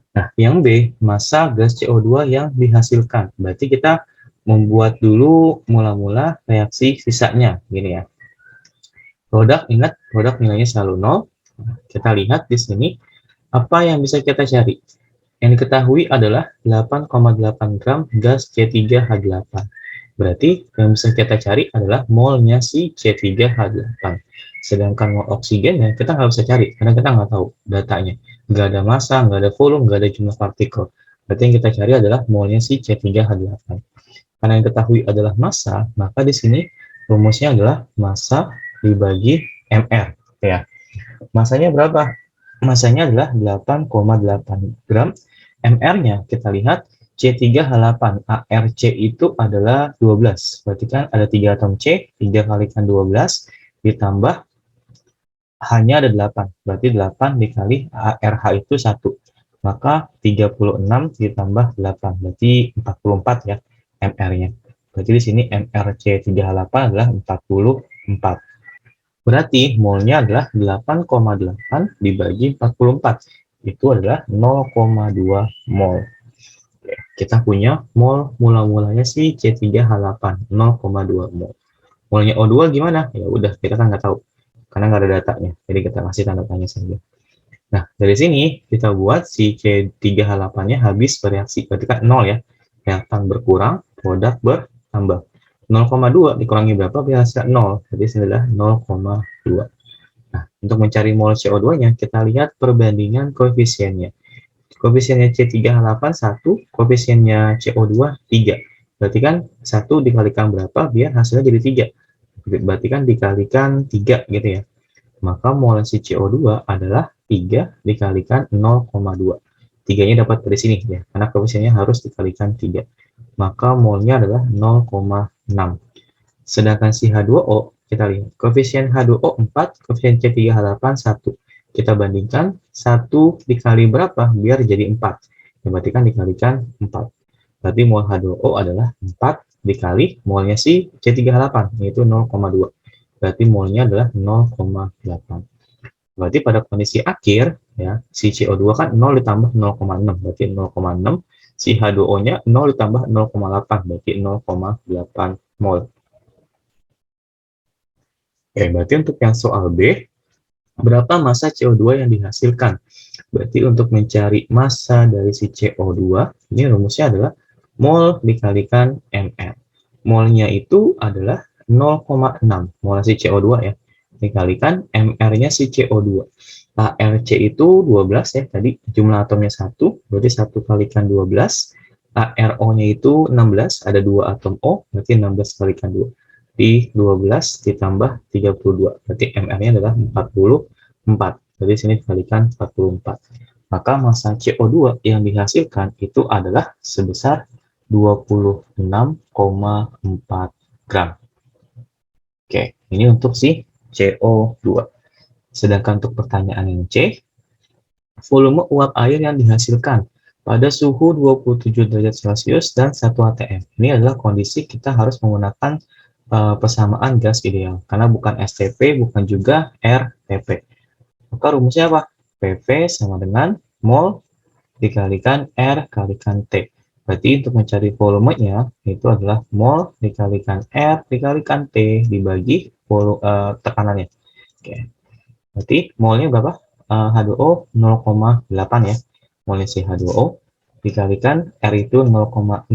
Nah, yang B, massa gas CO2 yang dihasilkan. Berarti kita membuat dulu mula-mula reaksi sisanya, gini ya. Produk, ingat, produk nilainya selalu 0. Kita lihat di sini, apa yang bisa kita cari? Yang diketahui adalah 8,8 gram gas C3H8. Berarti yang bisa kita cari adalah molnya si C3H8. Sedangkan mol oksigennya kita nggak bisa cari, karena kita nggak tahu datanya. Nggak ada massa, nggak ada volume, nggak ada jumlah partikel. Berarti yang kita cari adalah molnya si C3H8. Karena yang diketahui adalah massa, maka di sini rumusnya adalah massa dibagi mr. Ya. Massanya berapa? Massanya adalah 8,8 gram. MR-nya kita lihat C3H8, ARC itu adalah 12. Berarti kan ada 3 atom C, 3 kalikan 12, ditambah hanya ada 8. Berarti 8 dikali ARH itu 1. Maka 36 ditambah 8. Berarti 44 ya MR-nya. Berarti di sini MRC3H8 adalah 44. Berarti molnya adalah 8,8 dibagi 44. Itu adalah 0,2 mol. Oke, kita punya mol mula-mulanya si C3H8, 0,2 mol. Molnya O2 gimana? Ya udah, kita kan nggak tahu. Karena nggak ada datanya. Jadi kita kasih tanda tanya saja. Nah, dari sini kita buat si C3H8-nya habis bereaksi. Berarti kan 0 ya. Reaktan berkurang, produk bertambah. 0,2 dikurangi berapa? Biasa 0. Jadi ini adalah 0,2. Nah, untuk mencari mol CO2-nya, kita lihat perbandingan koefisiennya. Koefisiennya C3H8 1, koefisiennya CO2 3. Berarti kan 1 dikalikan berapa biar hasilnya jadi 3. Berarti kan dikalikan 3 gitu ya. Maka mol si CO2 adalah 3 dikalikan 0,2. 3-nya dapat dari sini ya, karena koefisiennya harus dikalikan 3. Maka molnya adalah 0,6. Sedangkan si H2O, kita lihat, koefisien H2O 4, koefisien C3H8 1. Kita bandingkan 1 dikali berapa biar jadi 4. Ya, berarti kan dikalikan 4. Berarti mol H2O adalah 4 dikali molnya si C3H8, yaitu 0,2. Berarti molnya adalah 0,8. Berarti pada kondisi akhir, ya, si CO2 kan 0 ditambah 0,6, berarti 0,6. Si H2O-nya 0 ditambah 0,8, berarti 0,8 mol. Oke, berarti untuk yang soal B, berapa massa CO2 yang dihasilkan? Berarti untuk mencari massa dari si CO2, ini rumusnya adalah mol dikalikan mR. Molnya itu adalah 0,6, mol si CO2 ya, dikalikan mR-nya si CO2. ARC itu 12 ya, tadi jumlah atomnya 1, berarti 1 kalikan 12. ARO-nya itu 16, ada 2 atom O, berarti 16 kalikan 2. Di 12 ditambah 32, berarti MR-nya adalah 44. Jadi sini dikalikan 44. Maka massa CO2 yang dihasilkan itu adalah sebesar 26,4 gram. Oke, ini untuk si CO2. Sedangkan untuk pertanyaan yang C, volume uap air yang dihasilkan pada suhu 27 derajat Celcius dan 1 atm. Ini adalah kondisi kita harus menggunakan persamaan gas ideal, karena bukan STP, bukan juga RTP. Maka rumusnya apa? PV sama dengan mol dikalikan R kalikan T. Berarti untuk mencari volumenya itu adalah mol dikalikan R dikalikan T dibagi tekanannya. Oke. Berarti molnya berapa? H2O 0,8 ya. Molnya si H2O dikalikan R itu 0,082.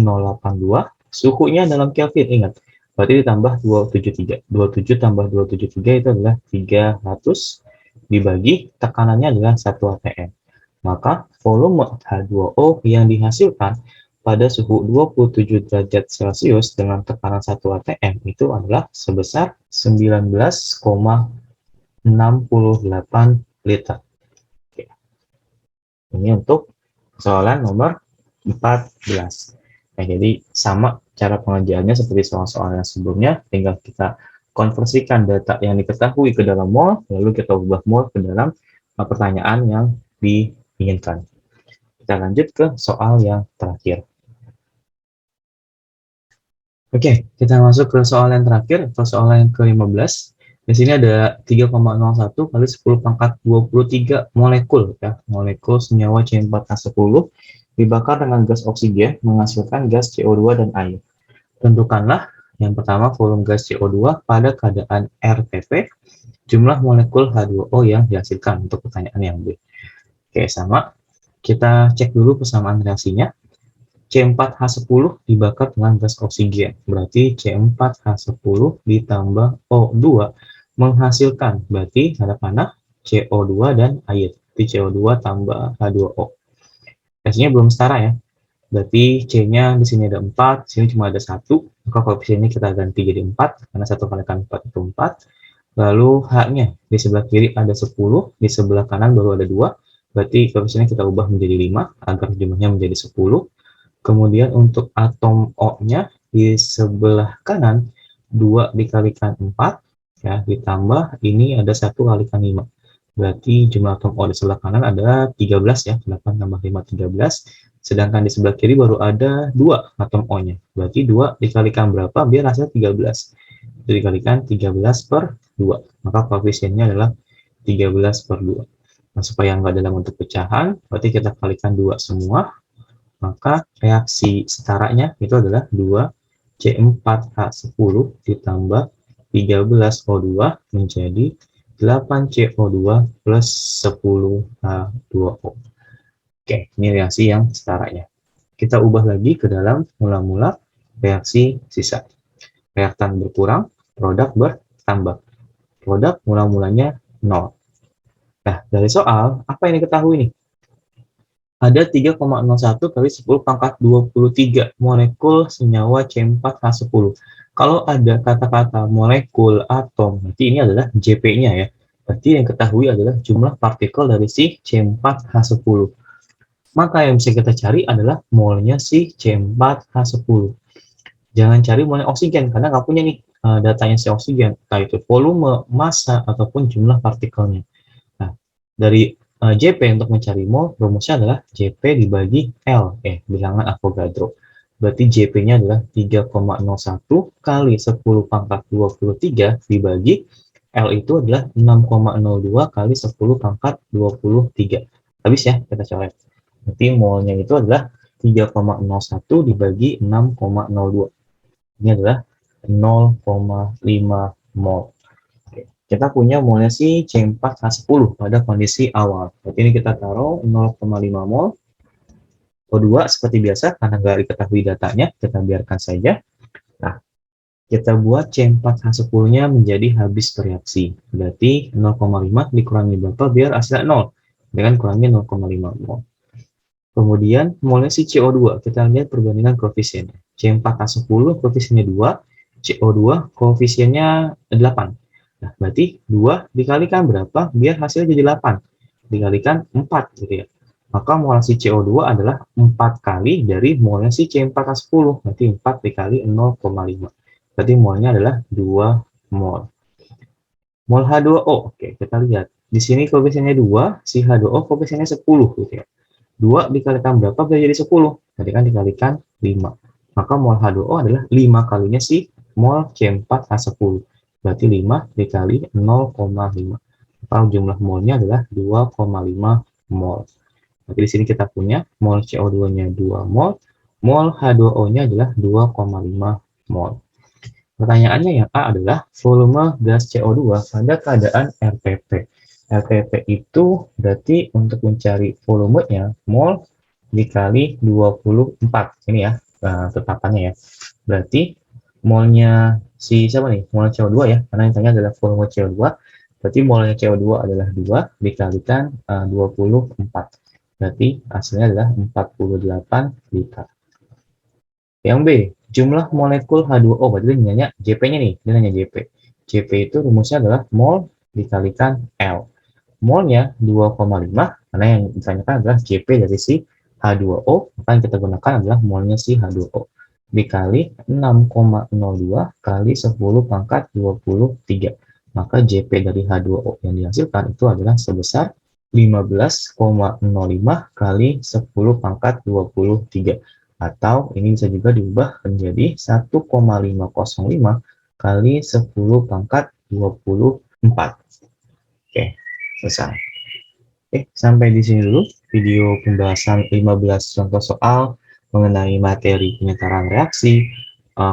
Suhunya dalam Kelvin, ingat. Berarti ditambah 273. 27 tambah 273 itu adalah 300 dibagi tekanannya adalah 1 atm. Maka volume H2O yang dihasilkan pada suhu 27 derajat Celcius dengan tekanan 1 atm itu adalah sebesar 19,68 liter. Oke. Ini untuk soalan nomor 14. Nah, jadi sama cara pengerjaannya seperti soal-soal yang sebelumnya, tinggal kita konversikan data yang diketahui ke dalam mol, lalu kita ubah mol ke dalam pertanyaan yang diinginkan. Kita lanjut ke soal yang terakhir. Oke, kita masuk ke soal yang terakhir, atau soal yang ke-15. Di sini ada 3,01 kali 10 pangkat 23 molekul, ya, molekul senyawa C4H10 dibakar dengan gas oksigen menghasilkan gas CO2 dan air. Tentukanlah yang pertama volume gas CO2 pada keadaan RTP, jumlah molekul H2O yang dihasilkan untuk pertanyaan yang B. Oke, sama. Kita cek dulu persamaan reaksinya. C4H10 dibakar dengan gas oksigen. Berarti C4H10 ditambah O2 menghasilkan. Berarti ada panah CO2 dan air. Berarti CO2 tambah H2O. Reaksinya belum setara ya. Berarti C-nya di sini ada 4, di sini cuma ada 1. Maka koefisiennya kita ganti jadi 4, karena 1 kalikan 4 itu 4. Lalu H-nya di sebelah kiri ada 10, di sebelah kanan baru ada 2. Berarti koefisiennya kita ubah menjadi 5, agar jumlahnya menjadi 10. Kemudian untuk atom O-nya di sebelah kanan 2 dikalikan 4 ya, ditambah ini ada 1 kalikan 5. Berarti jumlah atom O di sebelah kanan ada 13 ya, 8 tambah 5 13. Sedangkan di sebelah kiri baru ada 2 atom O-nya. Berarti 2 dikalikan berapa biar hasil 13. Itu dikalikan 13 per 2. Maka koefisiennya adalah 13 per 2. Nah, supaya nggak dalam bentuk pecahan, berarti kita kalikan 2 semua. Maka reaksi setaranya itu adalah 2C4H10 ditambah 13O2 menjadi 8CO2 plus 10H2O. Oke, ini reaksi yang setaranya. Kita ubah lagi ke dalam mula-mula reaksi sisa. Reaktan berkurang, produk bertambah. Produk mula-mulanya 0. Nah, dari soal, apa yang diketahui nih? Ada 3,01 kali 10 pangkat 23 molekul senyawa C4H10. Kalau ada kata-kata molekul, atom, berarti ini adalah JP-nya ya. Berarti yang ketahui adalah jumlah partikel dari si C4H10. Maka yang bisa kita cari adalah molnya si C4H10. Jangan cari molnya oksigen, karena nggak punya nih datanya si oksigen, entah itu volume, massa, ataupun jumlah partikelnya. Nah, dari JP untuk mencari mol, rumusnya adalah JP dibagi L, bilangan Avogadro. Berarti JP-nya adalah 3,01 kali 10 pangkat 23 dibagi L itu adalah 6,02 kali 10 pangkat 23. Habis ya, kita coret. Berarti molnya itu adalah 3,01 dibagi 6,02. Ini adalah 0,5 mol. Kita punya molnya si C4H10 pada kondisi awal. Berarti ini kita taruh 0,5 mol. O2 seperti biasa, karena nggak diketahui datanya, kita biarkan saja. Nah, kita buat C4H10-nya menjadi habis bereaksi. Berarti 0,5 dikurangi berapa biar hasilnya 0. Dengan kurangi 0,5 mol. Kemudian molnya si CO2, kita lihat perbandingan koefisiennya. C4H10 koefisiennya 2, CO2 koefisiennya 8. Nah, berarti 2 dikalikan berapa biar hasilnya jadi 8? Dikalikan 4 gitu ya. Maka mol si CO2 adalah 4 kali dari molnya si C4H10. Berarti 4 dikali 0,5. Berarti molnya adalah 2 mol. Mol H2O, oke kita lihat. Di sini koefisiennya 2, si H2O koefisiennya 10 gitu ya. 2 dikalikan berapa biar jadi 10? Tadi kan dikalikan 5. Maka mol H2O adalah 5 kalinya si mol C4H10. Berarti 5 dikali 0,5. Maka jumlah molnya adalah 2,5 mol. Berarti di sini kita punya mol CO2-nya 2 mol, mol H2O-nya adalah 2,5 mol. Pertanyaannya yang A adalah volume gas CO2 pada keadaan RTP. RTP itu berarti untuk mencari volumenya mol dikali 24. Ini ya tetapannya ya. Berarti molnya si siapa nih? Mol CO2 ya, karena yang tanya adalah volume CO2. Berarti molnya CO2 adalah 2 dikalikan 24. Berarti hasilnya adalah 48 liter. Yang B, jumlah molekul H2O. Berarti dia nanya JP-nya nih, dia nanya JP. JP itu rumusnya adalah mol dikalikan L. Molnya 2,5, karena yang ditanyakan adalah JP dari si H2O, maka yang kita gunakan adalah molnya si H2O. Dikali 6,02 kali 10 pangkat 23. Maka JP dari H2O yang dihasilkan itu adalah sebesar 15,05 kali 10 pangkat 23. Atau ini bisa juga diubah menjadi 1,505 kali 10 pangkat 24. Oke, selesai. Oke, sampai di sini dulu video pembahasan 15 contoh soal mengenai materi penyetaraan reaksi,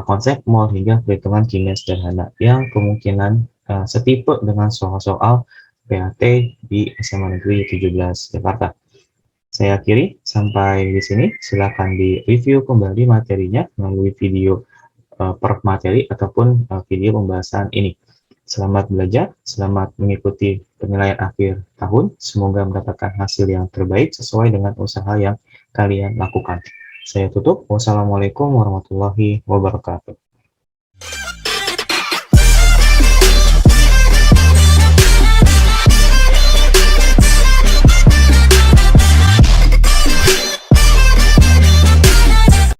konsep mol hingga perhitungan kimia sederhana yang kemungkinan setipe dengan soal-soal PAT di SMA Negeri 17 Jakarta. Saya akhiri sampai di sini. Silakan di-review kembali materinya melalui video per materi ataupun video pembahasan ini. Selamat belajar, selamat mengikuti penilaian akhir tahun. Semoga mendapatkan hasil yang terbaik sesuai dengan usaha yang kalian lakukan. Saya tutup. Wassalamualaikum warahmatullahi wabarakatuh.